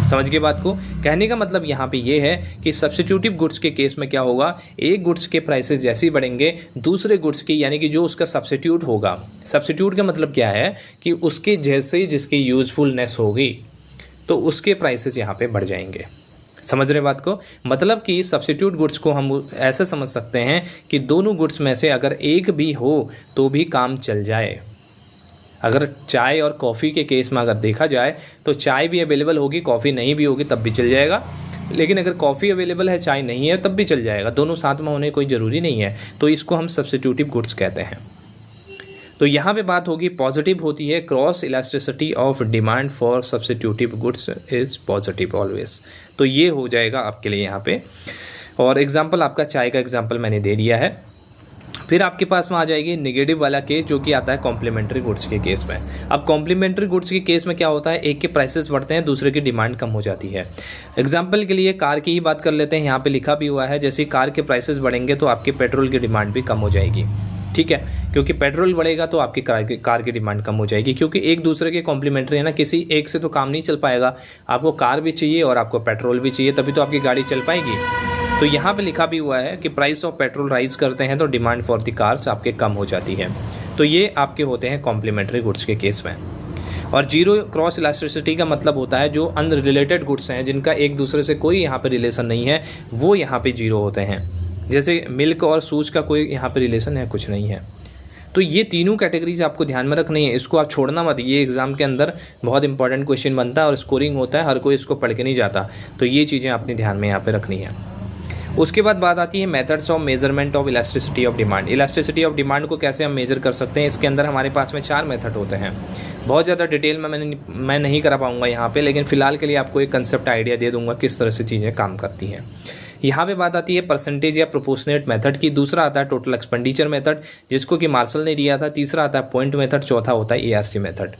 A: समझ गए बात को। कहने का मतलब यहाँ पे ये है कि सब्स्टिट्यूटिव गुड्स के केस में क्या होगा, एक गुड्स के प्राइसेस जैसे ही बढ़ेंगे दूसरे गुड्स की, यानी कि जो उसका सब्स्टिट्यूट होगा, सब्स्टिट्यूट का मतलब क्या है कि उसके जैसे ही जिसकी यूजफुलनेस होगी तो उसके प्राइसेस यहाँ पे बढ़ जाएंगे। समझ रहे बात को। मतलब कि सब्स्टिट्यूट गुड्स को हम ऐसे समझ सकते हैं कि दोनों गुड्स में से अगर एक भी हो तो भी काम चल जाए। अगर चाय और कॉफ़ी के केस में अगर देखा जाए तो चाय भी अवेलेबल होगी, कॉफ़ी नहीं भी होगी तब भी चल जाएगा। लेकिन अगर कॉफ़ी अवेलेबल है, चाय नहीं है, तब भी चल जाएगा। दोनों साथ में होने कोई ज़रूरी नहीं है। तो इसको हम सब्स्टिट्यूटिव गुड्स कहते हैं। तो यहाँ पे बात होगी पॉजिटिव होती है, cross elasticity of demand for substitutive goods is positive always. तो ये हो जाएगा आपके लिए यहाँ पे। और एग्जाम्पल आपका चाय का एग्जाम्पल मैंने दे दिया है। फिर आपके पास में आ जाएगी नेगेटिव वाला केस, जो कि आता है कॉम्प्लीमेंट्री गुड्स के केस में। अब कॉम्प्लीमेंट्री गुड्स के केस में क्या होता है, एक के प्राइसेस बढ़ते हैं, दूसरे की डिमांड कम हो जाती है। एग्जाम्पल के लिए कार की ही बात कर लेते हैं। यहाँ पे लिखा भी हुआ है, जैसे कार के प्राइसेस बढ़ेंगे तो आपके पेट्रोल की डिमांड भी कम हो जाएगी। ठीक है, क्योंकि पेट्रोल बढ़ेगा तो आपकी कार की डिमांड कम हो जाएगी, क्योंकि एक दूसरे के कॉम्प्लीमेंट्री है ना। किसी एक से तो काम नहीं चल पाएगा, आपको कार भी चाहिए और आपको पेट्रोल भी चाहिए, तभी तो आपकी गाड़ी चल पाएगी। तो यहाँ पे लिखा भी हुआ है कि प्राइस ऑफ पेट्रोल राइज करते हैं तो डिमांड फॉर द कार्स आपके कम हो जाती है। तो ये आपके होते हैं कॉम्प्लीमेंट्री गुड्स के केस में। और जीरो क्रॉस इलास्टिसिटी का मतलब होता है जो अनरिलेटेड गुड्स हैं, जिनका एक दूसरे से कोई यहाँ पे रिलेशन नहीं है, वो यहाँ पे जीरो होते हैं। जैसे मिल्क और सूज का कोई यहाँ पे रिलेशन है, कुछ नहीं है। तो ये तीनों कैटेगरीज आपको ध्यान में रखनी है, इसको आप छोड़ना मत। ये एग्जाम के अंदर बहुत इंपॉर्टेंट क्वेश्चन बनता है और स्कोरिंग होता है, हर कोई इसको पढ़ के नहीं जाता। तो ये चीज़ें आपने ध्यान में यहाँ पे रखनी है। उसके बाद बात आती है methods of measurement of elasticity of demand. Elasticity of demand को कैसे हम मेजर कर सकते हैं, इसके अंदर हमारे पास में 4 मेथड होते हैं। बहुत ज़्यादा डिटेल में मैं नहीं करा पाऊँगा यहाँ पे, लेकिन फ़िलहाल के लिए आपको एक कंसेप्ट आइडिया दे दूँगा किस तरह से चीज़ें काम करती हैं। यहाँ पे बात आती है परसेंटेज या प्रोपोर्शनेट मेथड की। दूसरा आता है टोटल एक्सपेंडिचर मेथड, जिसको कि मार्शल ने दिया था। तीसरा आता है पॉइंट मेथड। चौथा होता है ARC मेथड।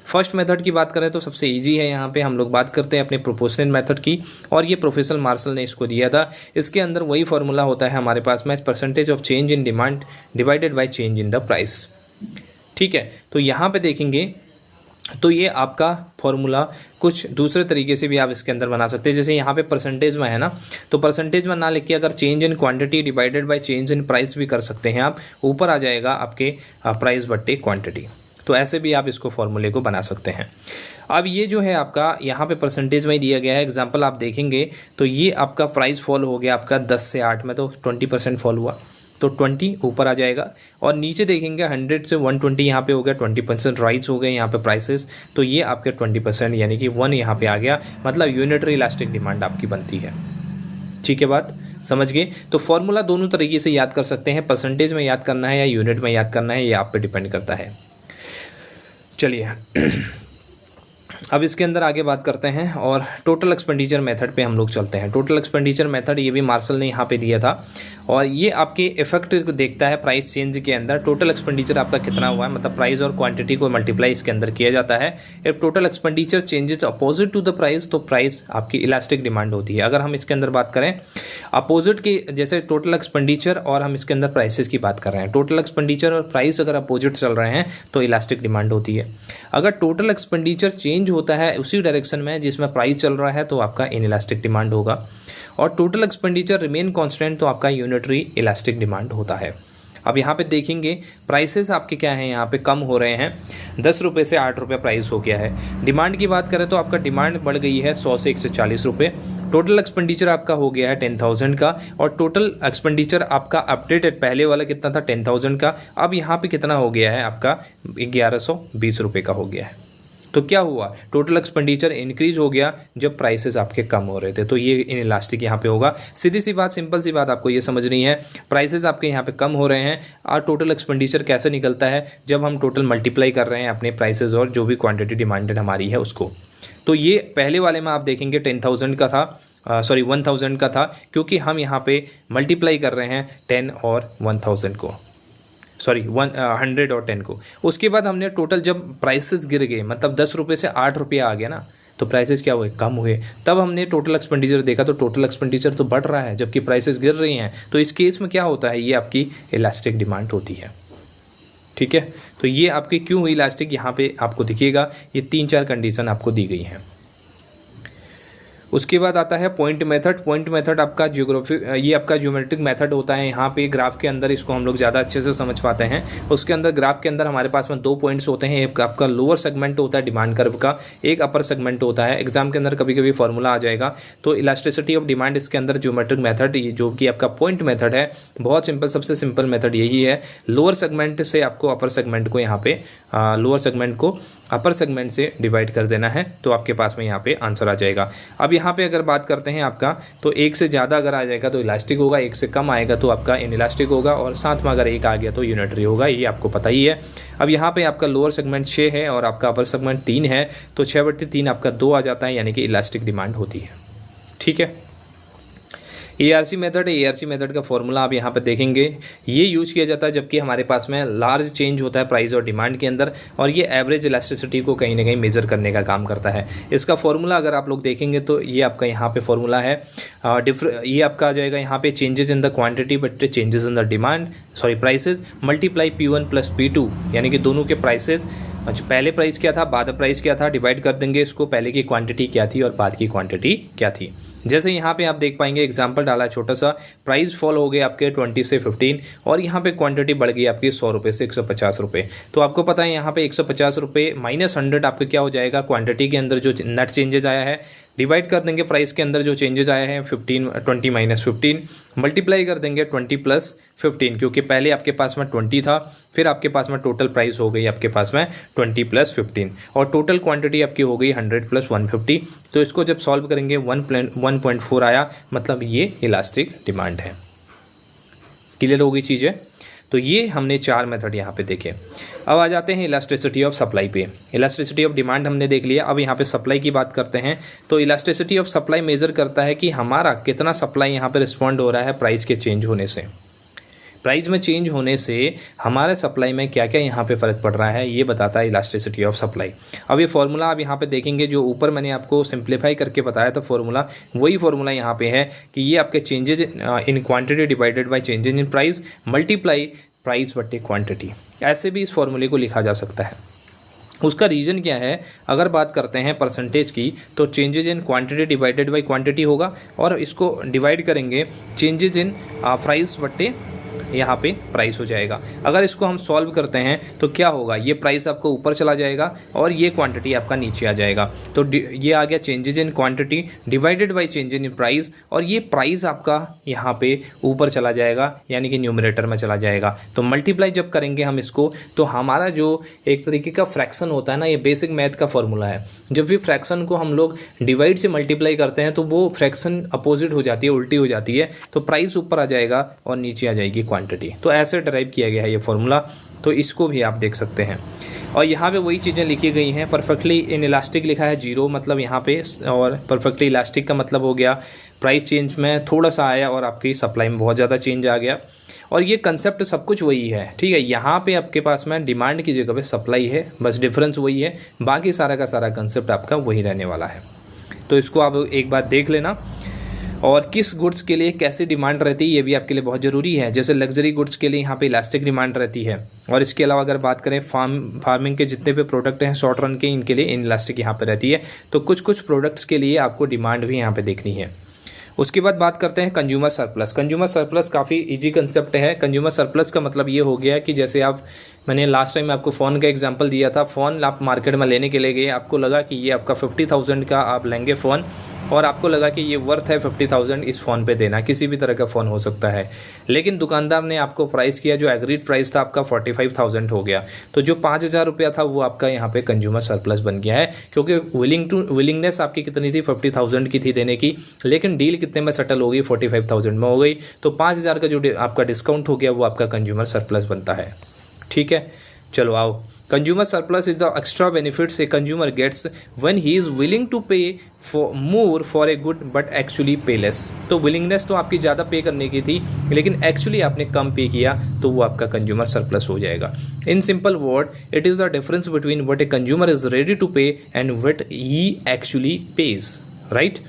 A: फर्स्ट मेथड की बात करें तो सबसे इजी है। यहाँ पे हम लोग बात करते हैं अपने प्रोपोर्शनल मेथड की, और ये प्रोफेसर मार्शल ने इसको दिया था। इसके अंदर वही फॉर्मूला होता है हमारे पास में, percentage of change in demand divided by change in the price. ठीक है, तो यहाँ पे देखेंगे तो ये आपका फॉर्मूला कुछ दूसरे तरीके से भी आप इसके अंदर बना सकते हैं। जैसे यहाँ पे परसेंटेज में है ना, तो परसेंटेज में ना लिख के अगर change in quantity divided by change in price भी कर सकते हैं आप। ऊपर आ जाएगा आपके प्राइस बट्टे क्वांटिटी। तो ऐसे भी आप इसको फॉर्मूले को बना सकते हैं। अब ये जो है आपका यहाँ पे परसेंटेज में ही दिया गया है। एग्जांपल आप देखेंगे तो ये आपका प्राइस फॉल हो गया आपका 10 से 8 में, तो 20% फॉल हुआ, तो 20 ऊपर आ जाएगा। और नीचे देखेंगे 100 से 120 यहाँ पे हो गया, 20% राइज हो गए यहाँ पे प्राइसेस। तो ये आपके 20% यानी कि 1 यहाँ पे आ गया, मतलब यूनिटरी इलास्टिक डिमांड आपकी बनती है। ठीक है, बात समझ गए। तो फॉर्मूला दोनों तरीके से याद कर सकते हैं, परसेंटेज में याद करना है या यूनिट में याद करना है, ये आप पे डिपेंड करता है। चलिए अब इसके अंदर आगे बात करते हैं और टोटल एक्सपेंडिचर मेथड पे हम लोग चलते हैं। टोटल एक्सपेंडिचर मेथड ये भी मार्शल ने यहाँ पे दिया था, और ये आपके इफेक्ट को देखता है प्राइस चेंज के अंदर। टोटल एक्सपेंडिचर आपका कितना हुआ है, मतलब प्राइस और क्वांटिटी को मल्टीप्लाई इसके अंदर किया जाता है। If total expenditure changes opposite to the price, तो प्राइस आपकी इलास्टिक डिमांड होती है। अगर हम इसके अंदर बात करें अपोजिट की, जैसे टोटल एक्सपेंडिचर और हम इसके अंदर प्राइसेस की बात कर रहे हैं, टोटल एक्सपेंडिचर और प्राइस अगर अपोजिट चल रहे हैं तो इलास्टिक डिमांड होती है। अगर टोटल एक्सपेंडिचर चेंज होता है उसी डायरेक्शन में जिसमें प्राइस चल रहा है, तो आपका इनइलास्टिक डिमांड होगा। और टोटल एक्सपेंडिचर रिमेन कांस्टेंट, तो आपका यूनिटरी इलास्टिक डिमांड होता है। अब यहाँ पे देखेंगे प्राइसेस आपके क्या हैं, यहाँ पे कम हो रहे हैं, 10 रुपये से 8 रुपये प्राइस हो गया है। डिमांड की बात करें तो आपका डिमांड बढ़ गई है 100 से 140 रुपये। टोटल एक्सपेंडिचर आपका हो गया है 10,000 का, और टोटल एक्सपेंडिचर आपका अपडेटेड पहले वाला कितना था 10,000 का, अब यहाँ पे कितना हो गया है आपका 1120 रुपये का हो गया है। तो क्या हुआ, टोटल एक्सपेंडिचर इंक्रीज हो गया जब प्राइसेस आपके कम हो रहे थे, तो ये इनइलास्टिक यहाँ पे होगा। सीधी सी बात, सिंपल सी बात आपको ये समझनी है, प्राइसेस आपके यहाँ पे कम हो रहे हैं और टोटल एक्सपेंडिचर कैसे निकलता है, जब हम टोटल मल्टीप्लाई कर रहे हैं अपने प्राइसेस और जो भी क्वांटिटी डिमांडेड हमारी है उसको। तो ये पहले वाले में आप देखेंगे 10,000 का था, 1,000 का था, क्योंकि हम यहाँ पे मल्टीप्लाई कर रहे हैं 10 और 1,000 को, 100 और 10 को। उसके बाद हमने टोटल जब प्राइसेस गिर गए, मतलब 10 रुपये से 8 रुपये आ गया ना, तो प्राइसेस क्या हुए, कम हुए। तब हमने टोटल एक्सपेंडिचर देखा तो टोटल एक्सपेंडिचर तो बढ़ रहा है जबकि प्राइसेस गिर रही हैं। तो इस केस में क्या होता है, ये आपकी इलास्टिक डिमांड होती है। ठीक है, तो ये आपकी क्यों हुई इलास्टिक, यहाँ पे आपको दिखेगा, ये 3-4 कंडीशन आपको दी गई हैं। उसके बाद आता है पॉइंट मेथड। पॉइंट मेथड आपका ये आपका ज्योमेट्रिक मेथड होता है। यहाँ पे ग्राफ के अंदर इसको हम लोग ज़्यादा अच्छे से समझ पाते हैं। उसके अंदर ग्राफ के अंदर हमारे पास में 2 पॉइंट्स होते हैं। एक आपका लोअर सेगमेंट होता है डिमांड कर्व का, एक अपर सेगमेंट होता है। एग्जाम के अंदर कभी कभी फॉर्मूला आ जाएगा। तो इलास्टिसिटी ऑफ डिमांड इसके अंदर ज्योमेट्रिक मेथड जो कि आपका पॉइंट मेथड है, बहुत सिंपल, सबसे सिंपल मेथड यही है। लोअर सेगमेंट से आपको अपर सेगमेंट को यहाँ पे लोअर सेगमेंट को अपर सेगमेंट से डिवाइड कर देना है, तो आपके पास में यहाँ पे आंसर आ जाएगा। अब यहाँ पे अगर बात करते हैं आपका, तो एक से ज़्यादा अगर आ जाएगा तो इलास्टिक होगा, एक से कम आएगा तो आपका इनइलास्टिक होगा, और साथ में अगर एक आ गया तो यूनिटरी होगा। ये आपको पता ही है। अब यहाँ पे आपका लोअर सेगमेंट 6 है और आपका अपर सेगमेंट 3 है, तो 6/3 आपका 2 आ जाता है, यानी कि इलास्टिक डिमांड होती है। ठीक है। ARC मेथड का फॉर्मूला आप यहाँ पे देखेंगे, ये यूज किया जाता है जबकि हमारे पास में लार्ज चेंज होता है प्राइस और डिमांड के अंदर, और ये एवरेज इलास्टिसिटी को कहीं ना कहीं मेजर करने का काम करता है। इसका फॉर्मूला अगर आप लोग देखेंगे तो ये आपका यहाँ पे फॉर्मूला है। ये आपका आ जाएगा यहाँ पे changes in the quantity but changes in the demand prices multiply P1 + P2, यानी कि दोनों के प्राइसेज, पहले प्राइस क्या था बाद प्राइस क्या था, डिवाइड कर देंगे इसको, पहले की क्वांटिटी क्या थी और बाद की क्वांटिटी क्या थी। जैसे यहाँ पे आप देख पाएंगे एग्जांपल डाला छोटा सा, प्राइस फॉल हो गए आपके 20 से 15 और यहाँ पे क्वांटिटी बढ़ गई आपकी 100 रुपये से 150 रुपये। तो आपको पता है यहाँ पे 150 रुपये -100 आपका क्या हो जाएगा, क्वांटिटी के अंदर जो नेट चेंजेस आया है, डिवाइड कर देंगे प्राइस के अंदर जो चेंजेस आए हैं 20 - 15, मल्टीप्लाई कर देंगे 20 + 15, क्योंकि पहले आपके पास में 20 था, फिर आपके पास में टोटल प्राइस हो गई आपके पास में 20 + 15, और टोटल क्वांटिटी आपकी हो गई 100 + 150। तो इसको जब सॉल्व करेंगे 1.4 आया, मतलब ये इलास्टिक डिमांड है। क्लियर हो गई चीज़ें। तो ये हमने 4 मेथड यहाँ पे देखे। अब आ जाते हैं इलास्टिसिटी ऑफ सप्लाई पे। इलास्टिसिटी ऑफ डिमांड हमने देख लिया, अब यहाँ पे सप्लाई की बात करते हैं। तो इलास्टिसिटी ऑफ सप्लाई मेजर करता है कि हमारा कितना सप्लाई यहाँ पे रिस्पॉन्ड हो रहा है प्राइस के चेंज होने से। प्राइस में चेंज होने से हमारे सप्लाई में क्या क्या यहाँ पे फ़र्क पड़ रहा है, ये बताता है इलास्टिसिटी ऑफ सप्लाई। अब ये फार्मूला आप यहाँ पे देखेंगे, जो ऊपर मैंने आपको सिंप्लीफाई करके बताया था फार्मूला, वही फार्मूला यहाँ पे है कि ये आपके changes in quantity divided by changes in price multiply price बटे क्वांटिटी, ऐसे भी इस फार्मूले को लिखा जा सकता है। उसका रीज़न क्या है, अगर बात करते हैं परसेंटेज की, तो changes in quantity divided by quantity होगा, और इसको डिवाइड करेंगे चेंजेज इन प्राइस बटे यहाँ पे प्राइस हो जाएगा। अगर इसको हम सॉल्व करते हैं तो क्या होगा, ये प्राइस आपको ऊपर चला जाएगा और ये क्वांटिटी आपका नीचे आ जाएगा। तो ये आ गया changes in quantity divided by changes in price, और ये प्राइस आपका यहाँ पे ऊपर चला जाएगा, यानी कि न्यूमरेटर में चला जाएगा। तो मल्टीप्लाई जब करेंगे हम इसको, तो हमारा जो एक तरीके का फ्रैक्शन होता है ना, ये बेसिक मैथ का फॉर्मूला है। जब भी फ्रैक्शन को हम लोग डिवाइड से मल्टीप्लाई करते हैं तो वो फ्रैक्शन अपोजिट हो जाती है, उल्टी हो जाती है, तो प्राइस ऊपर आ जाएगा और नीचे आ जाएगी क्वांटिटी। तो ऐसे ड्राइव किया गया है ये फॉर्मूला, तो इसको भी आप देख सकते हैं। और यहाँ पे वही चीज़ें लिखी गई हैं। परफेक्टली इन इलास्टिक लिखा है 0, मतलब यहाँ पे, और परफेक्टली इलास्टिक का मतलब हो गया प्राइस चेंज में थोड़ा सा आया और आपकी सप्लाई में बहुत ज़्यादा चेंज आ गया। और ये कंसेप्ट सब कुछ वही है, ठीक है। यहाँ पे आपके पास में डिमांड की जगह पे सप्लाई है, बस डिफरेंस वही है, बाकी सारा का सारा कंसेप्ट आपका वही रहने वाला है। तो इसको आप एक बार देख लेना। और किस गुड्स के लिए कैसी डिमांड रहती है, ये भी आपके लिए बहुत ज़रूरी है। जैसे लग्जरी गुड्स के लिए यहाँ पे इलास्टिक डिमांड रहती है, और इसके अलावा अगर बात करें फार्मिंग के जितने भी प्रोडक्ट हैं शॉर्ट रन के, इनके लिए इन इलास्टिक यहाँ पे रहती है। तो कुछ कुछ प्रोडक्ट्स के लिए आपको डिमांड भी यहाँ पे देखनी है। उसके बाद बात करते हैं कंज्यूमर सरप्लस। कंज्यूमर सरप्लस काफ़ी इजी कंसेप्ट है। कंज्यूमर सरप्लस का मतलब ये हो गया कि जैसे मैंने लास्ट टाइम आपको फ़ोन का एग्जांपल दिया था। फ़ोन आप मार्केट में लेने के लिए गए, आपको लगा कि ये आपका 50,000 का आप लेंगे फ़ोन, और आपको लगा कि ये वर्थ है 50,000 इस फ़ोन पे देना, किसी भी तरह का फ़ोन हो सकता है। लेकिन दुकानदार ने आपको प्राइस किया, जो एग्रीड प्राइस था आपका 45,000 हो गया। तो जो 5,000 रुपया था वो आपका यहाँ पे कंज्यूमर सरप्लस बन गया है, क्योंकि विलिंगनेस आपकी कितनी थी, 50,000 की थी देने की, लेकिन डील कितने में सेटल हो गई, 45,000 में हो गई। तो 5,000 का जो आपका डिस्काउंट हो गया वो आपका कंज्यूमर सरप्लस बनता है, ठीक है। चलो आओ, consumer surplus is the extra benefits a consumer gets when he is willing to pay for more for a good but actually pay less. तो विलिंगनेस तो आपकी ज़्यादा पे करने की थी, लेकिन एक्चुअली आपने कम पे किया, तो वो आपका कंज्यूमर सरप्लस हो जाएगा। In simple word, it is the difference between what a consumer is ready to pay and what he actually pays, right.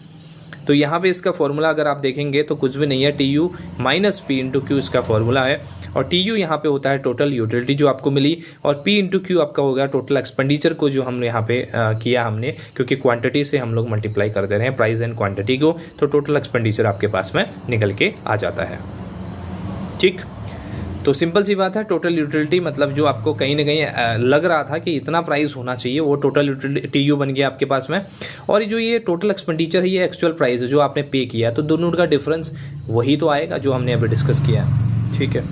A: तो यहाँ पे इसका फॉर्मूला अगर आप देखेंगे तो कुछ भी नहीं है, TU - P × Q इसका फॉर्मूला है। और टी यू यहाँ पे होता है टोटल यूटिलिटी जो आपको मिली, और पी इंटू क्यू आपका हो गया टोटल एक्सपेंडिचर को जो हमने यहाँ पे किया हमने, क्योंकि क्वांटिटी से हम लोग मल्टीप्लाई कर दे रहे हैं प्राइस एंड क्वांटिटी को, तो टोटल एक्सपेंडिचर आपके पास में निकल के आ जाता है। ठीक, तो सिंपल सी बात है, टोटल यूटिलिटी मतलब जो आपको कहीं ना कहीं लग रहा था कि इतना प्राइस होना चाहिए, वो टोटल यूटिलिटी टी यू बन गया आपके पास में। और जो ये टोटल एक्सपेंडिचर है ये एक्चुअल प्राइस है जो आपने पे किया, तो दोनों का डिफरेंस वही तो आएगा जो हमने अभी डिस्कस किया है। ठीक है,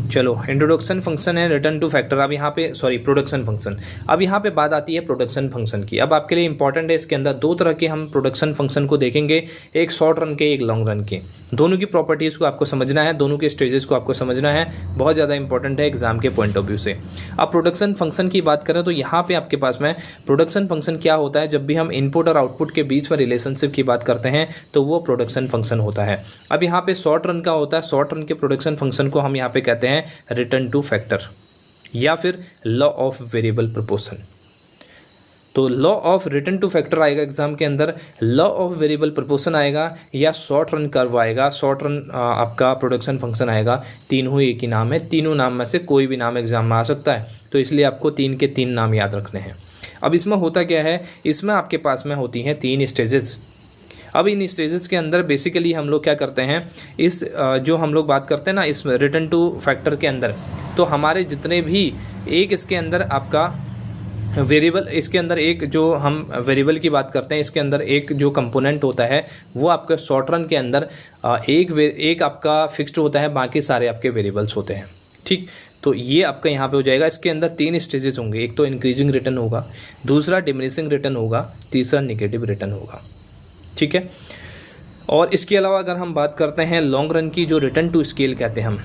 A: चलो इंट्रोडक्शन फंक्शन है, रिटर्न टू फैक्टर। अब यहाँ पे सॉरी प्रोडक्शन फंक्शन, अब यहाँ पे बात आती है प्रोडक्शन फंक्शन की। अब आपके लिए इंपॉर्टेंट है, इसके अंदर दो तरह के हम प्रोडक्शन फंक्शन को देखेंगे, एक शॉर्ट रन के, एक लॉन्ग रन के। दोनों की प्रॉपर्टीज़ को आपको समझना है, दोनों के स्टेजेस को आपको समझना है, बहुत ज़्यादा इंपॉर्टेंट है एग्जाम के पॉइंट ऑफ व्यू से। अब प्रोडक्शन फंक्शन की बात करें तो यहाँ पे आपके पास में प्रोडक्शन फंक्शन क्या होता है, जब भी हम इनपुट और आउटपुट के बीच में रिलेशनशिप की बात करते हैं तो वो प्रोडक्शन फंक्शन होता है। अब यहाँ पे शॉर्ट रन का होता है, शॉर्ट रन के प्रोडक्शन फंक्शन को हम यहाँ पे कहते हैं रिटर्न टू फैक्टर या फिर लॉ ऑफ वेरिएबल प्रोपोर्शन। तो law of return two factor आएगा एग्जाम के अंदर, लॉ ऑफ वेरिएबल प्रोपोर्शन आएगा या शॉर्ट रन कर्व आएगा, शॉर्ट रन आपका प्रोडक्शन फंक्शन आएगा। तीनों एक ही नाम है, तीनों नाम में से कोई भी नाम एग्जाम में आ सकता है, तो इसलिए आपको तीन के तीन नाम याद रखने हैं। अब इसमें होता क्या है, इसमें आपके पास में होती हैं तीन स्टेजेस। अब इन स्टेजेस के अंदर बेसिकली हम लोग क्या करते हैं, इस जो हम लोग बात करते हैं ना इस रिटर्न टू फैक्टर के अंदर, तो हमारे जितने भी एक इसके अंदर आपका वेरिएबल, इसके अंदर एक जो हम वेरिएबल की बात करते हैं, इसके अंदर एक जो कंपोनेंट होता है वो आपका शॉर्ट रन के अंदर एक आपका फिक्स्ड होता है, बाकी सारे आपके वेरिएबल्स होते हैं। ठीक, तो ये आपका यहाँ पे हो जाएगा। इसके अंदर तीन स्टेजेस होंगे, एक तो इंक्रीजिंग रिटर्न होगा, दूसरा डिमिनिशिंग रिटर्न होगा, तीसरा निगेटिव रिटर्न होगा। ठीक है, और इसके अलावा अगर हम बात करते हैं लॉन्ग रन की, जो रिटर्न टू स्केल कहते हैं हम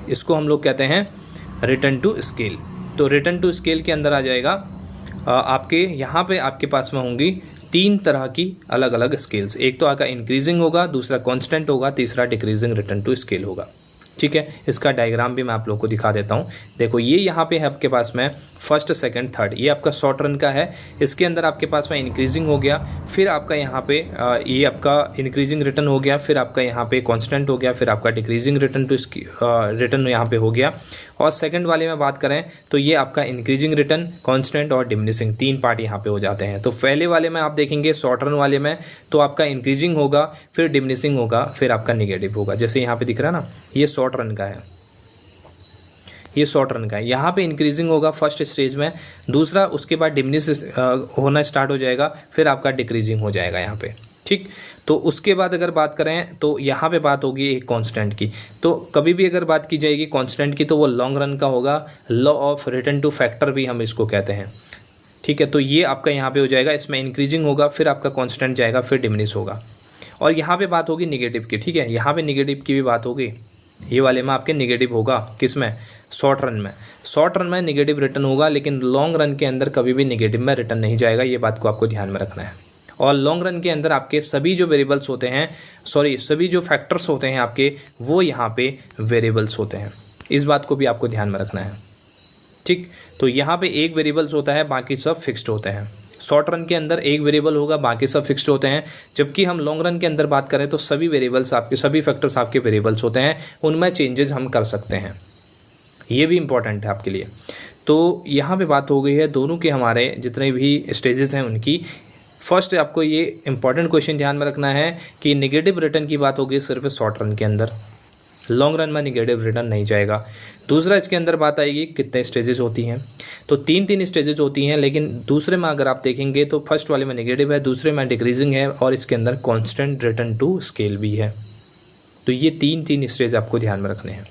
A: इसको, हम लोग कहते हैं रिटर्न टू स्केल। तो रिटर्न टू स्केल के अंदर आ जाएगा आपके यहाँ पे आपके पास में होंगी तीन तरह की अलग अलग स्केल्स। एक तो आपका इंक्रीजिंग होगा, दूसरा कांस्टेंट होगा, तीसरा डिक्रीजिंग रिटर्न टू स्केल होगा। ठीक है, इसका डायग्राम भी मैं आप लोग को दिखा देता हूँ। देखो ये यहाँ पे है आपके पास में फर्स्ट सेकंड थर्ड, ये आपका शॉर्ट रन का है। इसके अंदर आपके पास में इंक्रीजिंग हो गया, फिर आपका यहाँ पे ये आपका इंक्रीजिंग रिटर्न हो गया, फिर आपका यहाँ पे कांस्टेंट हो गया, फिर आपका डिक्रीजिंग रिटर्न टू रिटर्न यहाँ पे हो गया। और सेकंड वाले में बात करें तो ये आपका इंक्रीजिंग रिटर्न, कांस्टेंट और डिमिनिशिंग, तीन पार्ट यहाँ पे हो जाते हैं। तो पहले वाले में आप देखेंगे शॉर्ट रन वाले में तो आपका इंक्रीजिंग होगा, फिर डिमिनिशिंग होगा, फिर आपका निगेटिव होगा। जैसे यहाँ पे दिख रहा है ना, ये शॉर्ट रन का है, ये शॉर्ट रन का है। यहाँ पे इंक्रीजिंग होगा फर्स्ट स्टेज में, दूसरा उसके बाद डिमिनिश होना स्टार्ट हो जाएगा, फिर आपका डिक्रीजिंग हो जाएगा यहाँ पे। ठीक, तो उसके बाद अगर बात करें तो यहाँ पे बात होगी एक कांस्टेंट की। तो कभी भी अगर बात की जाएगी कांस्टेंट की तो वो लॉन्ग रन का होगा, law of return two factor भी हम इसको कहते हैं। ठीक है, तो ये आपका यहाँ पे हो जाएगा, इसमें इंक्रीजिंग होगा, फिर आपका कांस्टेंट जाएगा, फिर डिमिनिश होगा। और यहाँ पे बात होगी निगेटिव की। ठीक है, यहाँ पे निगेटिव की भी बात होगी, ये वाले में आपके निगेटिव होगा, किस में, शॉर्ट रन में। शॉर्ट रन में निगेटिव रिटर्न होगा, लेकिन लॉन्ग रन के अंदर कभी भी निगेटिव में रिटर्न नहीं जाएगा, ये बात को आपको ध्यान में रखना है। और लॉन्ग रन के अंदर आपके सभी जो वेरिएबल्स होते हैं, सभी जो फैक्टर्स होते हैं आपके, वो यहाँ पे वेरिएबल्स होते हैं, इस बात को भी आपको ध्यान में रखना है। ठीक, तो यहाँ पे एक वेरिएबल्स होता है, बाकी सब फिक्स्ड होते हैं। शॉर्ट रन के अंदर एक वेरिएबल होगा, बाकी सब फिक्स्ड होते हैं। जबकि हम लॉन्ग रन के अंदर बात करें तो सभी वेरिएबल्स आपके, सभी फैक्टर्स आपके वेरिएबल्स होते हैं, उनमें चेंजेस हम कर सकते हैं। ये भी इंपॉर्टेंट है आपके लिए। तो यहाँ पे बात हो गई है दोनों के हमारे जितने भी स्टेजेस हैं उनकी। फर्स्ट आपको ये इंपॉर्टेंट क्वेश्चन ध्यान में रखना है कि नेगेटिव रिटर्न की बात होगी सिर्फ शॉर्ट रन के अंदर, लॉन्ग रन में नेगेटिव रिटर्न नहीं जाएगा। दूसरा इसके अंदर बात आएगी कितने स्टेजेस होती हैं, तो तीन स्टेजेस होती हैं, लेकिन दूसरे में अगर आप देखेंगे तो फर्स्ट वाले में नेगेटिव है, दूसरे में डिक्रीजिंग है, और इसके अंदर कांस्टेंट रिटर्न टू स्केल भी है। तो ये तीन स्टेज आपको ध्यान में रखने हैं।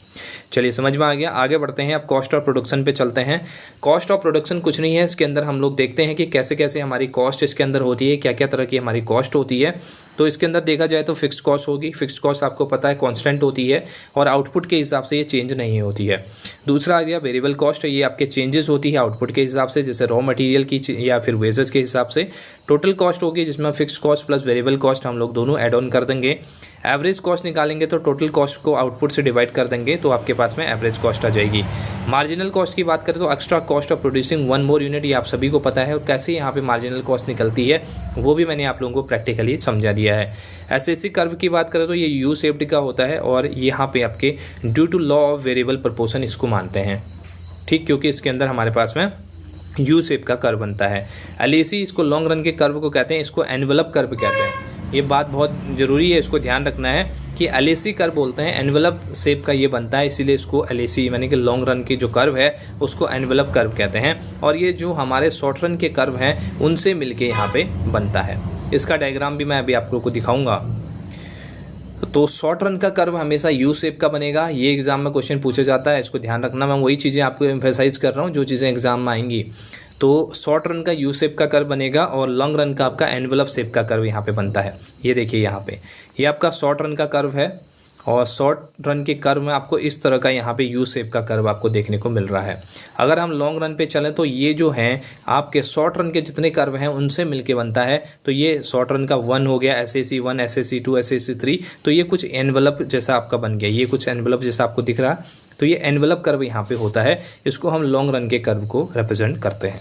A: चलिए समझ में आ गया, आगे बढ़ते हैं। अब कॉस्ट ऑफ प्रोडक्शन पे चलते हैं। कॉस्ट ऑफ प्रोडक्शन कुछ नहीं है, इसके अंदर हम लोग देखते हैं कि कैसे कैसे हमारी कॉस्ट इसके अंदर होती है, क्या क्या तरह की हमारी कॉस्ट होती है। तो इसके अंदर देखा जाए तो फिक्स्ड कॉस्ट होगी, फिक्स्ड कॉस्ट आपको पता है कांस्टेंट होती है और आउटपुट के हिसाब से ये चेंज नहीं होती है। दूसरा आ गया वेरिएबल कॉस्ट, ये आपके चेंजेस होती है आउटपुट के हिसाब से, जैसे रॉ मटेरियल की या फिर वेजेस के हिसाब से। टोटल कॉस्ट होगी जिसमें fixed cost plus variable cost हम लोग दोनों ऐड ऑन कर देंगे। एवरेज कॉस्ट निकालेंगे तो टोटल कॉस्ट को आउटपुट से डिवाइड कर देंगे तो आपके पास में एवरेज कॉस्ट आ जाएगी। मार्जिनल कॉस्ट की बात करें तो extra cost of producing one more unit, ये आप सभी को पता है, और कैसे यहाँ पे मार्जिनल कॉस्ट निकलती है वो भी मैंने आप लोगों को प्रैक्टिकली समझा दिया है। एसएससी कर्व की बात करें तो ये यू शेप्ड का होता है और यहाँ पे आपके due to law of variable proportion इसको मानते हैं, ठीक, क्योंकि इसके अंदर हमारे पास में यू शेप का कर्व बनता है। एलएसी इसको लॉन्ग रन के कर्व को कहते हैं, इसको एनवेलप कर्व कहते हैं। ये बात बहुत ज़रूरी है, इसको ध्यान रखना है कि एलएसी कर्व बोलते हैं, एनवेलप शेप का ये बनता है, इसीलिए इसको एलएसी यानी कि लॉन्ग रन की जो कर्व है उसको एनवेलप कर्व कहते हैं। और ये जो हमारे शॉर्ट रन के कर्व हैं उनसे मिलके यहाँ पे बनता है। इसका डायग्राम भी मैं अभी आप लोगों को दिखाऊंगा। तो शॉर्ट रन का कर्व हमेशा यू शेप का बनेगा, ये एग्जाम में क्वेश्चन पूछा जाता है, इसको ध्यान रखना। मैं वही चीज़ें आपको एम्फेसाइज कर रहा हूँ जो चीज़ें एग्जाम में आएंगी। तो शॉर्ट रन का यू शेप का कर्व बनेगा और लॉन्ग रन का आपका एनवेलप शेप का कर्व यहाँ पे बनता है। ये देखिए यहाँ पे ये आपका शॉर्ट रन का कर्व है और शॉर्ट रन के कर्व में आपको इस तरह का यहाँ पे यू शेप का कर्व आपको देखने को मिल रहा है। अगर हम लॉन्ग रन पे चलें तो ये जो हैं आपके शॉर्ट रन के जितने कर्व हैं उनसे मिलके बनता है। तो ये शॉर्ट रन का 1 हो गया, SAC 1, SAC 2, SAC 3, तो ये कुछ एनवेलप जैसा आपका बन गया, ये कुछ एनवेलप जैसा आपको दिख रहा, तो ये एनवेलप कर्व यहाँ पे होता है, इसको हम लॉन्ग रन के कर्व को रिप्रेजेंट करते हैं,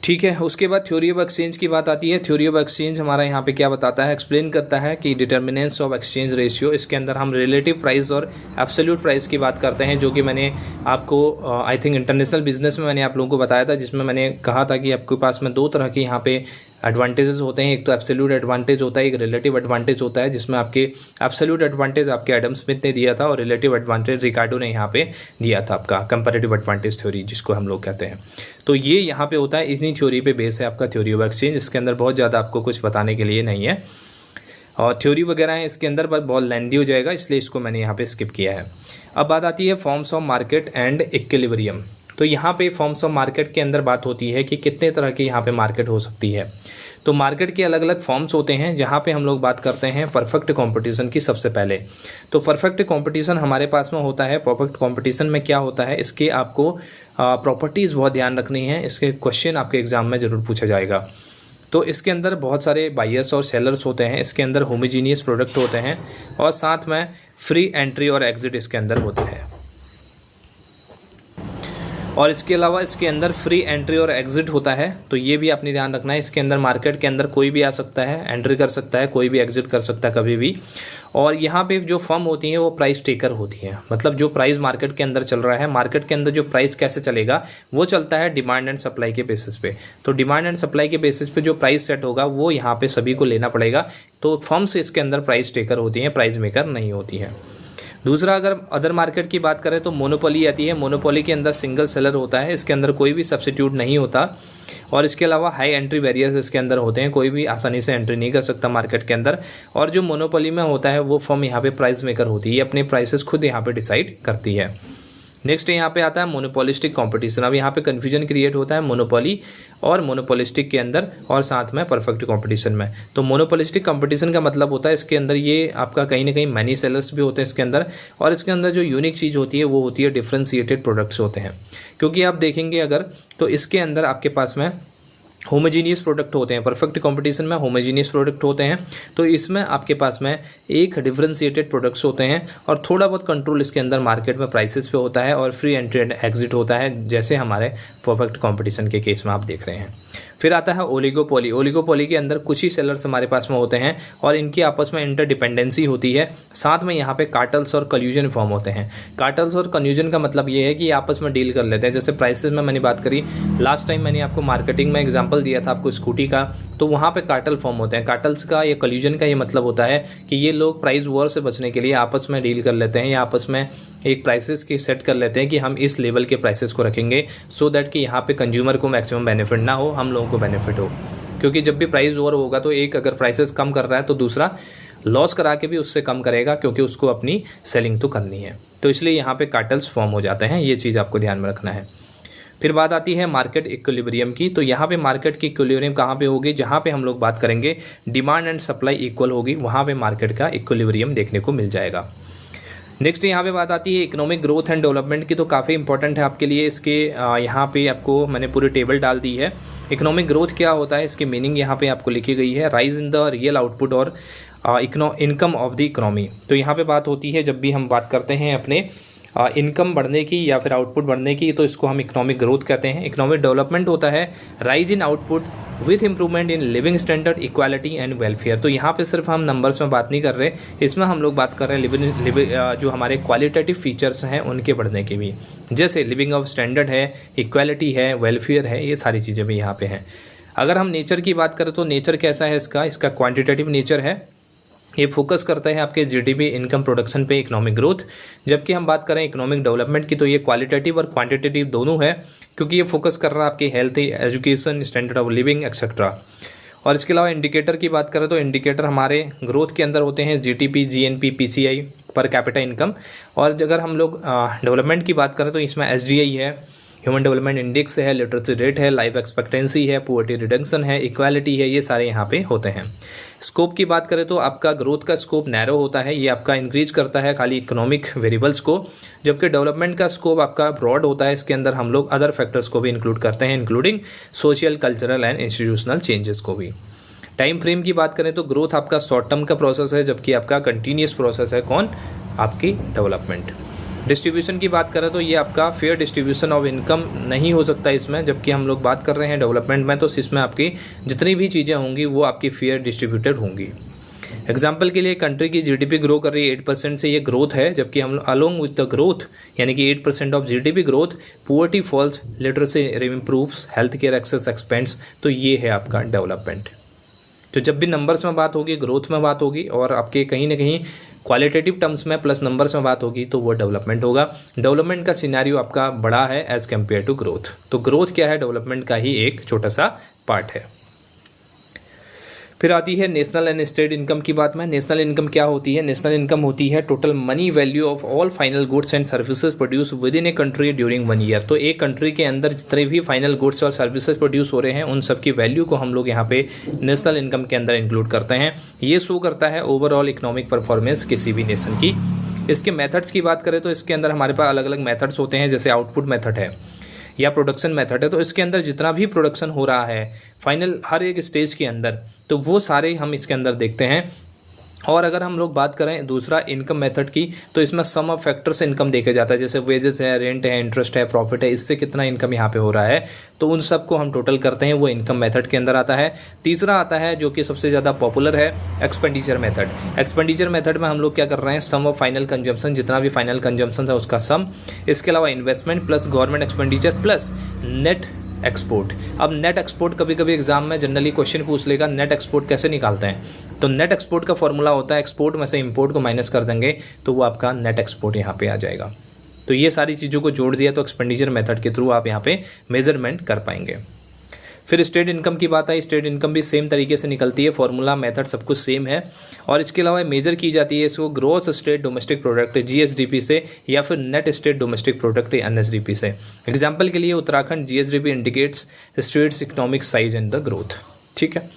A: ठीक है। उसके बाद थ्योरी ऑफ एक्सचेंज की बात आती है। थ्योरी ऑफ एक्सचेंज हमारा यहाँ पे क्या बताता है, एक्सप्लेन करता है कि डिटर्मिनेंट्स ऑफ एक्सचेंज रेशियो, इसके अंदर हम रिलेटिव प्राइस और एब्सोल्यूट प्राइस की बात करते हैं, जो कि मैंने आपको आई थिंक इंटरनेशनल बिजनेस में मैंने आप लोगों को बताया था, जिसमें मैंने कहा था कि आपके पास में 2 तरह के यहाँ पे एडवांटेजेस होते हैं। एक तो एब्सोल्यूट एडवांटेज होता है, एक रिलेटिव एडवांटेज होता है, जिसमें आपके एब्सोल्यूट एडवांटेज आपके एडम स्मिथ ने दिया था और रिलेटिव एडवांटेज रिकार्डो ने यहाँ पे दिया था, आपका कंपैरेटिव एडवांटेज थ्योरी जिसको हम लोग कहते हैं। तो ये यहाँ पे होता है, इन्हीं थ्योरी पे बेस है आपका थ्योरी ऑफ एक्सचेंज। इसके अंदर बहुत ज़्यादा आपको कुछ बताने के लिए नहीं है और थ्योरी वगैरह है इसके अंदर, बस बहुत लेंदी हो जाएगा, इसलिए इसको मैंने यहाँ पे स्किप किया है। अब बात आती है forms of market and equilibrium. तो यहाँ पे फॉर्म्स ऑफ मार्केट के अंदर बात होती है कि कितने तरह की यहाँ पे मार्केट हो सकती है। तो मार्केट के अलग अलग फॉर्म्स होते हैं, जहाँ पे हम लोग बात करते हैं परफेक्ट कंपटीशन की सबसे पहले। तो परफेक्ट कंपटीशन हमारे पास में होता है। परफेक्ट कंपटीशन में क्या होता है, इसके आपको प्रॉपर्टीज़ बहुत ध्यान रखनी है, इसके क्वेश्चन आपके एग्जाम में ज़रूर पूछा जाएगा। तो इसके अंदर बहुत सारे बायर्स और सेलर्स होते हैं, इसके अंदर होमोजीनियस प्रोडक्ट होते हैं और साथ में फ्री एंट्री और एग्जिट इसके अंदर होते हैं। और इसके अलावा इसके अंदर फ्री एंट्री और एग्जिट होता है, तो ये भी आपने ध्यान रखना है। इसके अंदर मार्केट के अंदर कोई भी आ सकता है, एंट्री कर सकता है, कोई भी एग्जिट कर सकता है कभी भी। और यहाँ पे जो फर्म होती हैं वो प्राइस टेकर होती हैं, मतलब जो प्राइस मार्केट के अंदर चल रहा है, मार्केट के अंदर जो प्राइस कैसे चलेगा वो चलता है डिमांड एंड सप्लाई के बेसिस पे। तो डिमांड एंड सप्लाई के बेसिस पे जो प्राइस सेट होगा वो यहाँ पे सभी को लेना पड़ेगा। तो फर्म्स इसके अंदर प्राइस टेकर होती हैं, प्राइस मेकर नहीं होती हैं। दूसरा, अगर अदर मार्केट की बात करें तो मोनोपोली आती है। मोनोपोली के अंदर सिंगल सेलर होता है, इसके अंदर कोई भी सब्स्टिट्यूट नहीं होता। और इसके अलावा हाई एंट्री बैरियर्स इसके अंदर होते हैं, कोई भी आसानी से एंट्री नहीं कर सकता मार्केट के अंदर। और जो मोनोपोली में होता है वो फर्म यहाँ पे प्राइस मेकर होती है, ये अपने प्राइसेस खुद यहाँ पे डिसाइड करती है। नेक्स्ट यहाँ पे आता है मोनोपोलिस्टिक कंपटीशन। अब यहाँ पे कन्फ्यूजन क्रिएट होता है मोनोपोली और मोनोपोलिस्टिक के अंदर और साथ में परफेक्ट कंपटीशन में। तो मोनोपोलिस्टिक कंपटीशन का मतलब होता है इसके अंदर ये आपका कहीं ना कहीं मैनी सेलर्स भी होते हैं इसके अंदर, और इसके अंदर जो यूनिक चीज़ होती है वो होती है डिफ्रेंशिएटेड प्रोडक्ट्स होते हैं। क्योंकि आप देखेंगे अगर तो इसके अंदर आपके पास में होमोजीनियस प्रोडक्ट होते हैं, परफेक्ट कंपटीशन में होमोजीनियस प्रोडक्ट होते हैं। तो इसमें आपके पास में एक डिफरेंशिएटेड प्रोडक्ट्स होते हैं और थोड़ा बहुत कंट्रोल इसके अंदर मार्केट में प्राइसेस पे होता है और फ्री एंट्री एंड एग्जिट होता है, जैसे हमारे परफेक्ट कंपटीशन के केस में आप देख रहे हैं। फिर आता है ओलिगोपोली। ओलिगोपोली के अंदर कुछ ही सेलर्स हमारे पास में होते हैं और इनकी आपस में इंटरडिपेंडेंसी होती है। साथ में यहाँ पे कार्टल्स और कल्यूजन फॉर्म होते हैं। कार्टल्स और कल्यूजन का मतलब ये है कि आपस में डील कर लेते हैं। जैसे प्राइसेस में मैंने बात करी, लास्ट टाइम मैंने आपको मार्केटिंग में एग्जांपल दिया था आपको स्कूटी का, तो वहाँ पे कार्टल फॉर्म होते हैं। कार्टल्स का या कल्यूजन का ये मतलब होता है कि ये लोग प्राइस वॉर से बचने के लिए आपस में डील कर लेते हैं या आपस में एक प्राइसेस की सेट कर लेते हैं कि हम इस लेवल के प्राइसेस को रखेंगे सो दैट कि यहाँ पे कंज्यूमर को मैक्सिमम बेनिफिट ना हो, हम लोगों को बेनिफिट हो। क्योंकि जब भी प्राइस वॉर होगा तो एक अगर प्राइसेस कम कर रहा है तो दूसरा लॉस करा के भी उससे कम करेगा, क्योंकि उसको अपनी सेलिंग तो करनी है। तो इसलिए यहाँ पे कार्टल्स फॉर्म हो जाते हैं, ये चीज़ आपको ध्यान में रखना है। फिर बात आती है मार्केट इक्विलिब्रियम की। तो यहाँ पे मार्केट की इक्विलिब्रियम कहाँ पे होगी, जहाँ पे हम लोग बात करेंगे डिमांड एंड सप्लाई इक्वल होगी, वहाँ पे मार्केट का इक्विलिब्रियम देखने को मिल जाएगा। नेक्स्ट यहाँ पे बात आती है इकोनॉमिक ग्रोथ एंड डेवलपमेंट की। तो काफ़ी इंपॉर्टेंट है आपके लिए, इसके यहाँ पे आपको मैंने पूरी टेबल डाल दी है। इकोनॉमिक ग्रोथ क्या होता है, इसकी मीनिंग यहाँ पे आपको लिखी गई है, rise in the real output और इनकम ऑफ द इकोनॉमी। तो यहाँ पे बात होती है जब भी हम बात करते हैं अपने इनकम बढ़ने की या फिर आउटपुट बढ़ने की, तो इसको हम इकोनॉमिक ग्रोथ कहते हैं। इकोनॉमिक डेवलपमेंट होता है rise in output with improvement in living standard, equality and welfare. तो यहाँ पे सिर्फ हम नंबर्स में बात नहीं कर रहे, इसमें हम लोग बात कर रहे हैं जो हमारे क्वालिटेटिव फीचर्स हैं उनके बढ़ने की भी, जैसे लिविंग ऑफ स्टैंडर्ड है, इक्वालिटी है, वेलफेयर है, ये सारी चीज़ें भी यहाँ पे हैं। अगर हम नेचर की बात करें तो नेचर कैसा है इसका क्वांटिटेटिव नेचर है। ये फोकस करता है आपके जीडीपी, इनकम, प्रोडक्शन पे, इकोनॉमिक ग्रोथ। जबकि हम बात करें इकोनॉमिक डेवलपमेंट की तो ये क्वालिटेटिव और क्वांटिटेटिव दोनों है, क्योंकि ये फोकस कर रहा है आपकी health, education, standard of living etcetera. और इसके अलावा इंडिकेटर की बात करें तो इंडिकेटर हमारे ग्रोथ के अंदर होते हैं GTP, GNP, PCI, per capita income. और अगर हम लोग डेवलपमेंट की बात करें तो इसमें एसडीआई है, ह्यूमन डेवलपमेंट इंडेक्स है, लिटरेसी रेट है, लाइफ एक्सपेक्टेंसी है, पुअर्टी रिडक्शन है, इक्वालिटी है, ये सारे यहाँ पे होते हैं। स्कोप की बात करें तो आपका ग्रोथ का स्कोप नैरो होता है, ये आपका इंक्रीज करता है खाली इकोनॉमिक वेरिएबल्स को, जबकि डेवलपमेंट का स्कोप आपका ब्रॉड होता है, इसके अंदर हम लोग अदर फैक्टर्स को भी इंक्लूड करते हैं, including social, cultural and institutional changes को भी। टाइम फ्रेम की बात करें तो ग्रोथ आपका शॉर्ट टर्म का प्रोसेस है, जबकि आपका कंटिन्यूस प्रोसेस है आपकी डेवलपमेंट। डिस्ट्रीब्यूशन की बात करें तो ये आपका फेयर डिस्ट्रीब्यूशन ऑफ इनकम नहीं हो सकता इसमें, जबकि हम लोग बात कर रहे हैं डेवलपमेंट में, तो इसमें आपकी जितनी भी चीज़ें होंगी वो आपकी फेयर डिस्ट्रीब्यूटेड होंगी। एग्जाम्पल के लिए कंट्री की जीडीपी ग्रो कर रही है 8% से, ये ग्रोथ है, जबकि हम अलोंग विद द ग्रोथ यानी कि 8% of GDP growth, poverty falls, literacy improves, health care access expands, तो ये है आपका डेवलपमेंट। तो जब भी नंबर्स में बात होगी, ग्रोथ में बात होगी और आपके कहीं ना कहीं क्वालिटेटिव टर्म्स में प्लस नंबर्स में बात होगी, तो वो डेवलपमेंट होगा। डेवलपमेंट का सिनेरियो आपका बड़ा है एज कम्पेयर टू ग्रोथ। तो ग्रोथ क्या है, डेवलपमेंट का ही एक छोटा सा पार्ट है। फिर आती है नेशनल एंड स्टेट इनकम की बात में। नेशनल इनकम क्या होती है? नेशनल इनकम होती है total money value of all final goods and services produce with in a country during 1 year. तो एक कंट्री के अंदर जितने भी फाइनल गुड्स और सर्विसेज प्रोड्यूस हो रहे हैं उन सब की वैल्यू को हम लोग यहाँ पे नेशनल इनकम के अंदर इंक्लूड करते हैं। ये शो करता है ओवरऑल इकोनॉमिक परफॉर्मेंस किसी भी नेशन की। इसके मेथड्स की बात करें तो इसके अंदर हमारे पास अलग अलग मेथड्स होते हैं, जैसे आउटपुट मेथड है या प्रोडक्शन मेथड है। तो इसके अंदर जितना भी प्रोडक्शन हो रहा है फाइनल हर एक स्टेज के अंदर, तो वो सारे हम इसके अंदर देखते हैं। और अगर हम लोग बात करें दूसरा इनकम मेथड की, तो इसमें सम ऑफ फैक्टर से इनकम देखा जाता है, जैसे वेजेस है, रेंट है, इंटरेस्ट है, प्रॉफिट है, इससे कितना इनकम यहाँ पे हो रहा है, तो उन सब को हम टोटल करते हैं, वो इनकम मेथड के अंदर आता है। तीसरा आता है जो कि सबसे ज़्यादा पॉपुलर है, एक्सपेंडिचर मेथड। एक्सपेंडिचर मेथड में हम लोग क्या कर रहे हैं, सम ऑफ फाइनल कंजम्पशन, जितना भी फाइनल कंजम्पशन है उसका सम, इसके अलावा investment plus government expenditure plus net export. अब नेट एक्सपोर्ट कभी कभी एग्जाम में जनरली क्वेश्चन पूछ लेगा, नेट एक्सपोर्ट कैसे निकालते हैं? तो नेट एक्सपोर्ट का फॉर्मूला होता है एक्सपोर्ट में से इंपोर्ट को माइनस कर देंगे तो वो आपका नेट एक्सपोर्ट यहाँ पे आ जाएगा। तो ये सारी चीज़ों को जोड़ दिया तो एक्सपेंडिचर मेथड के थ्रू आप यहाँ पे मेजरमेंट कर पाएंगे। फिर स्टेट इनकम की बात आई, स्टेट इनकम भी सेम तरीके से निकलती है, फॉर्मूला मेथड सब कुछ सेम है। और इसके अलावा मेजर की जाती है इसको gross state domestic product GSDP से या फिर net state domestic product NSDP से। एग्जाम्पल के लिए Uttarakhand GSDP indicates states economic size and the growth. ठीक है,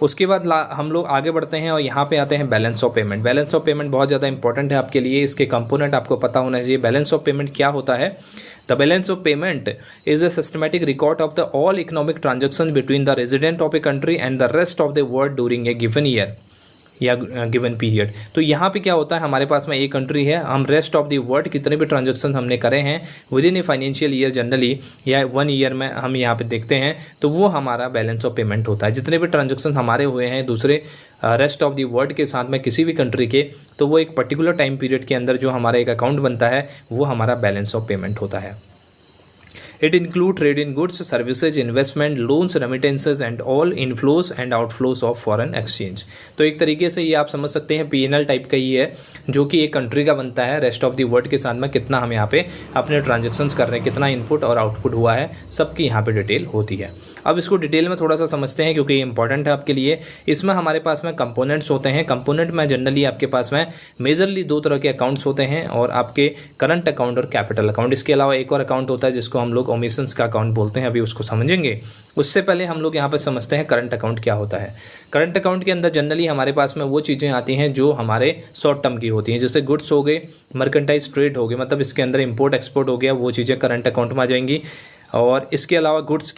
A: उसके बाद हम लोग आगे बढ़ते हैं और यहाँ पे आते हैं balance of payment. Balance of payment बहुत ज़्यादा इंपॉर्टेंट है आपके लिए, इसके कंपोनेंट आपको पता होना चाहिए। बैलेंस ऑफ पेमेंट क्या होता है? The balance of payment is a systematic record of the all economic transactions between the resident of a country and the rest of the world during a given year या given period. तो यहाँ पे क्या होता है, हमारे पास में एक कंट्री है, हम रेस्ट ऑफ द वर्ल्ड कितने भी ट्रांजेक्शन हमने करे हैं with in a financial year generally या 1 ईयर में हम यहाँ पे देखते हैं, तो वो हमारा बैलेंस ऑफ पेमेंट होता है। जितने भी ट्रांजेक्शन हमारे हुए हैं दूसरे रेस्ट ऑफ द वर्ल्ड के साथ में किसी भी कंट्री के, तो वो एक पर्टिकुलर टाइम पीरियड के अंदर जो हमारा एक अकाउंट बनता है वो हमारा बैलेंस ऑफ पेमेंट होता है। It includes trade in goods, services, investment, loans, remittances and all inflows and outflows of foreign exchange। तो एक तरीके से ये आप समझ सकते हैं पीएनएल टाइप का ही है, जो कि एक कंट्री का बनता है रेस्ट ऑफ द वर्ल्ड के साथ में कितना हम यहाँ पे अपने ट्रांजेक्शन्स कर रहे हैं, कितना इनपुट और आउटपुट हुआ है, सबकी यहाँ पे डिटेल होती है। अब इसको डिटेल में थोड़ा सा समझते हैं क्योंकि ये इंपॉर्टेंट है आपके लिए। इसमें हमारे पास में कंपोनेंट्स होते हैं। कंपोनेंट में जनरली आपके पास में मेजरली 2 तरह के अकाउंट्स होते हैं, और आपके करंट अकाउंट और कैपिटल अकाउंट। इसके अलावा एक और अकाउंट होता है जिसको हम लोग ओमिशंस का अकाउंट बोलते हैं, अभी उसको समझेंगे। उससे पहले हम लोग यहाँ पर समझते हैं करंट अकाउंट क्या होता है। करंट अकाउंट के अंदर जनरली हमारे पास में वो चीज़ें आती हैं जो हमारे शॉर्ट टर्म की होती हैं, जैसे गुड्स हो गए, मर्केंटाइज ट्रेड हो गए, मतलब इसके अंदर इंपोर्ट एक्सपोर्ट हो गया, वो चीज़ें करंट अकाउंट में आ जाएंगी। और इसके अलावा गुड्स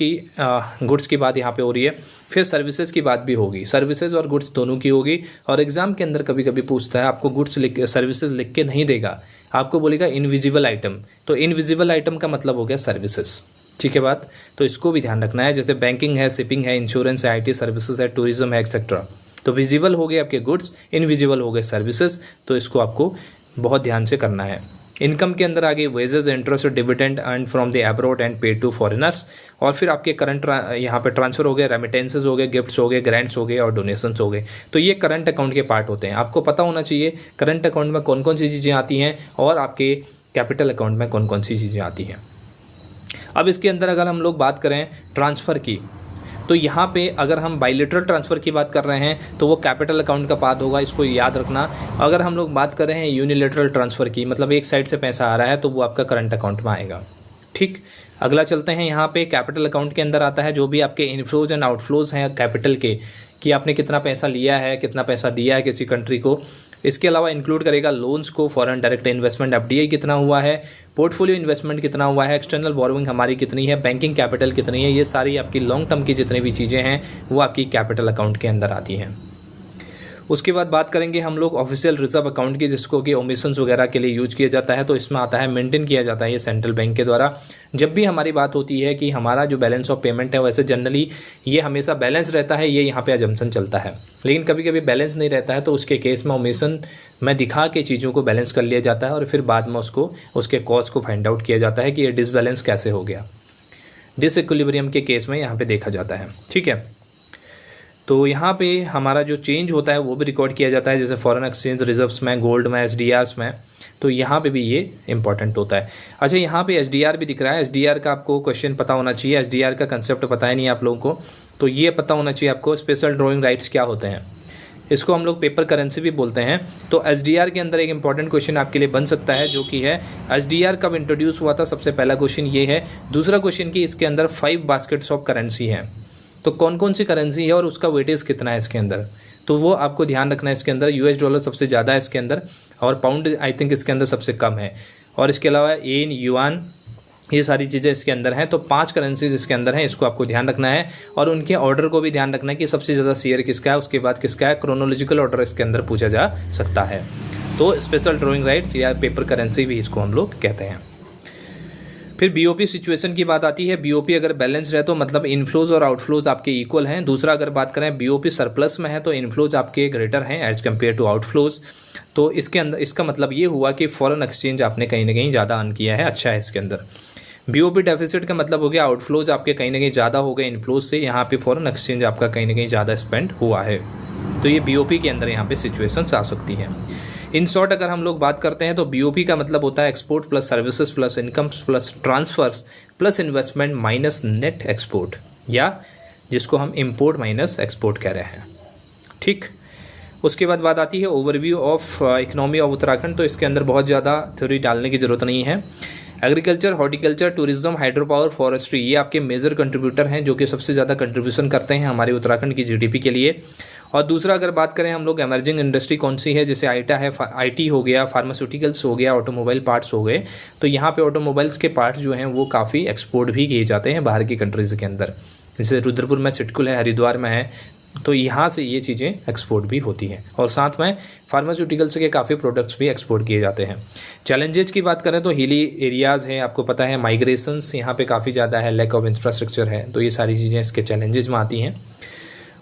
A: की बात यहाँ पे हो रही है। फिर सर्विसेज की बात भी होगी, सर्विसेज और गुड्स दोनों की होगी। और एग्जाम के अंदर कभी कभी पूछता है, आपको गुड्स सर्विसेज लिख के नहीं देगा, आपको बोलेगा इनविजिबल आइटम, तो इनविजिबल आइटम का मतलब हो गया सर्विसेज। ठीक है बात, तो इसको भी ध्यान रखना है। जैसे बैंकिंग है, शिपिंग है, इंश्योरेंस है, IT सर्विसेज है, टूरिज्म है, एक्सेट्रा। तो विजिबल हो गए आपके गुड्स, इनविजिबल हो गए सर्विसेज, तो इसको आपको बहुत ध्यान से करना है। इनकम के अंदर आगे wages, interest, dividend earn from the abroad and paid to foreigners, और फिर आपके करंट यहाँ पे ट्रांसफर हो गए, रेमिटेंसेज हो गए, गिफ्ट्स हो गए, ग्रांट्स हो गए और डोनेशंस हो गए। तो ये करंट अकाउंट के पार्ट होते हैं। आपको पता होना चाहिए करंट अकाउंट में कौन कौन सी चीज़ें आती हैं और आपके कैपिटल अकाउंट में कौन कौन सी चीज़ें आती हैं। अब इसके अंदर अगर हम लोग बात करें ट्रांसफ़र की, तो यहाँ पे अगर हम बायलैटरल ट्रांसफ़र की बात कर रहे हैं तो वो कैपिटल अकाउंट का पार्ट होगा, इसको याद रखना। अगर हम लोग बात कर रहे हैं यूनिलैटरल ट्रांसफ़र की, मतलब एक साइड से पैसा आ रहा है, तो वो आपका करंट अकाउंट में आएगा। ठीक, अगला चलते हैं। यहाँ पे कैपिटल अकाउंट के अंदर आता है जो भी आपके इनफ्लोज एंड आउटफ्लोज हैं कैपिटल के, कि आपने कितना पैसा लिया है, कितना पैसा दिया है किसी कंट्री को। इसके अलावा इंक्लूड करेगा लोन्स को, फॉरेन डायरेक्ट इन्वेस्टमेंट FDI कितना हुआ है, पोर्टफोलियो इन्वेस्टमेंट कितना हुआ है, एक्सटर्नल बोरोइंग हमारी कितनी है, बैंकिंग कैपिटल कितनी है। ये सारी आपकी लॉन्ग टर्म की जितनी भी चीज़ें हैं वो आपकी कैपिटल अकाउंट के अंदर आती हैं। उसके बाद बात करेंगे हम लोग ऑफिशियल रिजर्व अकाउंट की, जिसको कि ओमिशंस वगैरह के लिए यूज किया जाता है। तो इसमें आता है मेंटेन किया जाता है ये सेंट्रल बैंक के द्वारा। जब भी हमारी बात होती है कि हमारा जो बैलेंस ऑफ पेमेंट है, वैसे जनरली ये हमेशा बैलेंस रहता है, ये यहाँ पे अजम्पशन चलता है। लेकिन कभी कभी बैलेंस नहीं रहता है, तो उसके केस में ओमिशन में दिखा के चीज़ों को बैलेंस कर लिया जाता है और फिर बाद में उसको उसके कॉज को फाइंड आउट किया जाता है कि ये डिसबैलेंस कैसे हो गया। डिसइक्विलिब्रियम के केस में यहाँ पे देखा जाता है। ठीक है, तो यहाँ पे हमारा जो चेंज होता है वो भी रिकॉर्ड किया जाता है, जैसे फॉरेन एक्सचेंज रिजर्व्स में, गोल्ड में, SDRs में। तो यहाँ पे भी ये इंपॉर्टेंट होता है। अच्छा, यहाँ पे SDR भी दिख रहा है। SDR का आपको क्वेश्चन पता होना चाहिए। SDR का कंसेप्ट पता है नहीं आप लोगों को, तो ये पता होना चाहिए आपको स्पेशल ड्रॉइंग राइट्स क्या होते हैं। इसको हम लोग पेपर करेंसी भी बोलते हैं। तो SDR के अंदर एक इंपॉर्टेंट क्वेश्चन आपके लिए बन सकता है, जो कि है SDR कब इंट्रोड्यूस हुआ था। सबसे पहला क्वेश्चन ये है। दूसरा क्वेश्चन कि इसके अंदर 5 बास्केट्स ऑफ करेंसी हैं, तो कौन कौन सी करेंसी है और उसका वेटेज कितना है इसके अंदर, तो वो आपको ध्यान रखना है। इसके अंदर $US सबसे ज़्यादा है इसके अंदर, और पाउंड आई थिंक इसके अंदर सबसे कम है, और इसके अलावा येन, युआन, ये सारी चीज़ें इसके अंदर हैं। तो 5 करेंसीज इसके अंदर हैं, इसको आपको ध्यान रखना है। और उनके ऑर्डर को भी ध्यान रखना है कि सबसे ज़्यादा शेयर किसका है, उसके बाद किसका है। क्रोनोलॉजिकल ऑर्डर इसके अंदर पूछा जा सकता है। तो स्पेशल ड्रॉइंग राइट्स या पेपर करेंसी भी इसको हम लोग कहते हैं। फिर BOP सिचुएशन की बात आती है। BOP अगर बैलेंस रहे तो मतलब इनफ्लोज और आउटफ्लोज आपके इक्वल हैं। दूसरा अगर बात करें BOP सरप्लस में है तो इनफ्लोज आपके ग्रेटर हैं एज कम्पेयर टू आउटफ्लोज। तो इसके अंदर इसका मतलब ये हुआ कि फॉरेन एक्सचेंज आपने कहीं ना कहीं ज़्यादा अर्न किया है, अच्छा है इसके अंदर। BOP डेफिसिट का मतलब हो गया आउटफ्लोज आपके कहीं ना कहीं ज़्यादा हो गए इनफ्लोज से, यहाँ पे फॉरेन एक्सचेंज आपका कहीं ना कहीं ज़्यादा स्पेंड हुआ है। तो ये BOP के अंदर यहाँ पे सिचुएशंस आ सकती हैं। इन शॉर्ट अगर हम लोग बात करते हैं तो BOP का मतलब होता है export plus services plus incomes plus transfers plus investment minus net export, या जिसको हम इम्पोर्ट माइनस एक्सपोर्ट कह रहे हैं। ठीक, उसके बाद बात आती है overview of economy of Uttarakhand. तो इसके अंदर बहुत ज़्यादा थ्योरी डालने की ज़रूरत नहीं है। Agriculture, horticulture, tourism, hydro power, forestry, ये आपके मेजर कंट्रीब्यूटर हैं जो कि सबसे ज़्यादा कंट्रीब्यूशन करते हैं हमारे उत्तराखंड की GDP के लिए। और दूसरा अगर बात करें हम लोग एमर्जिंग इंडस्ट्री कौन सी है, जैसे IT हो गया, फार्मास्यूटिकल्स हो गया, ऑटोमोबाइल पार्ट्स हो गए। तो यहाँ पे ऑटोमोबाइल्स के पार्ट्स जो हैं वो काफ़ी एक्सपोर्ट भी किए जाते हैं बाहर की कंट्रीज़ के अंदर। जैसे रुद्रपुर में सिटकुल है, हरिद्वार में है, तो यहाँ से ये चीज़ें एक्सपोर्ट भी होती हैं। और साथ में फार्मास्यूटिकल्स के काफ़ी प्रोडक्ट्स भी एक्सपोर्ट किए जाते हैं। चैलेंजेस की बात करें तो हिली एरियाज़ हैं, आपको पता है माइग्रेशंस यहाँ पे काफ़ी ज़्यादा है, लैक ऑफ इंफ्रास्ट्रक्चर है, तो ये सारी चीज़ें इसके चैलेंजेस में आती हैं।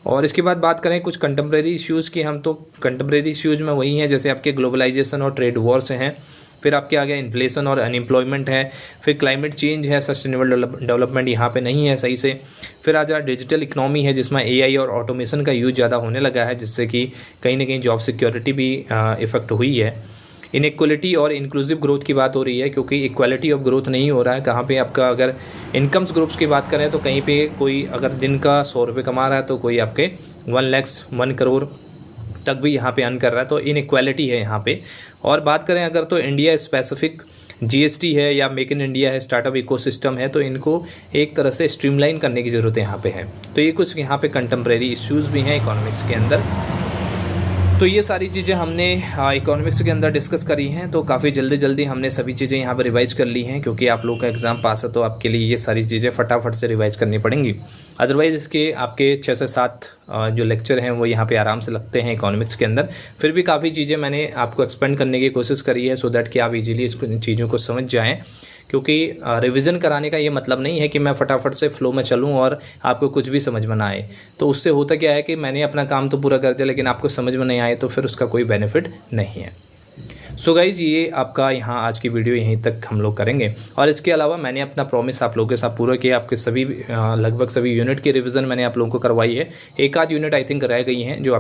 A: और इसके बाद बात करें कुछ कंटेम्प्रेरी इश्यूज़ की, हम तो कंटेम्प्रेरी इश्यूज़ में वही हैं जैसे आपके ग्लोबलाइजेशन और ट्रेड वॉर्स हैं, फिर आपके आगे इन्फ्लेशन और अनएम्प्लॉयमेंट है, फिर क्लाइमेट चेंज है, सस्टेनेबल डेवलपमेंट यहाँ पे नहीं है सही से, फिर आ जा डिजिटल इकनॉमी है जिसमें AI और ऑटोमेशन का यूज ज़्यादा होने लगा है, जिससे कि कहीं ना कहीं जॉब सिक्योरिटी भी इफेक्ट हुई है। इनइक्वलिटी और इंक्लूसिव ग्रोथ की बात हो रही है, क्योंकि इक्वालिटी ऑफ ग्रोथ नहीं हो रहा है। कहाँ पे आपका अगर इनकम्स ग्रुप्स की बात करें तो कहीं पे कोई अगर दिन का 100 रुपये कमा रहा है तो कोई आपके 1 करोड़ तक भी यहाँ पे अर्न कर रहा है, तो इनइक्वालिटी है यहाँ पे। और बात करें अगर तो इंडिया स्पेसिफिक GST है या मेक इन इंडिया है, स्टार्टअप इकोसिस्टम है, तो इनको एक तरह से स्ट्रीमलाइन करने की ज़रूरत यहाँ पे है। तो ये कुछ यहाँ पे कंटेम्प्रेरी इश्यूज़ भी हैं इकोनॉमिक्स के अंदर। तो ये सारी चीज़ें हमने इकोनॉमिक्स के अंदर डिस्कस करी हैं, तो काफ़ी जल्दी हमने सभी चीज़ें यहाँ पर रिवाइज़ कर ली हैं, क्योंकि आप लोगों का एग्ज़ाम पास है तो आपके लिए ये सारी चीज़ें फटाफट से रिवाइज़ करनी पड़ेंगी। अदरवाइज़ इसके आपके 6 से 7 जो लेक्चर हैं वो यहाँ पे आराम से लगते हैं इकोनॉमिक्स के अंदर। फिर भी काफ़ी चीज़ें मैंने आपको एक्सपेंड करने की कोशिश करी है, सो दैट कि आप इजीली इन चीज़ों को समझ जाएँ। क्योंकि रिवीजन कराने का ये मतलब नहीं है कि मैं फटाफट से फ्लो में चलूँ और आपको कुछ भी समझ में ना आए। तो उससे होता क्या है कि मैंने अपना काम तो पूरा कर दिया, लेकिन आपको समझ में नहीं आए तो फिर उसका कोई बेनिफिट नहीं है। सो गाइज़, ये आपका यहाँ आज की वीडियो यहीं तक हम लोग करेंगे। और इसके अलावा मैंने अपना प्रॉमिस आप लोगों के साथ पूरा किया। आपके सभी लगभग सभी यूनिट की रिवीजन मैंने आप लोगों को करवाई है। एक आध यूनिट आई थिंक कराई गई हैं जो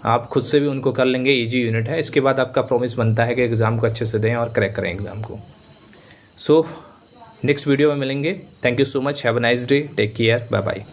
A: आप खुद से भी उनको कर लेंगे, ईजी यूनिट है। इसके बाद आपका प्रॉमिस बनता है कि एग्ज़ाम को अच्छे से दें और क्रैक करें एग्ज़ाम को। सो नेक्स्ट वीडियो में मिलेंगे। Thank you so much. Have a nice day. Take care. Bye bye.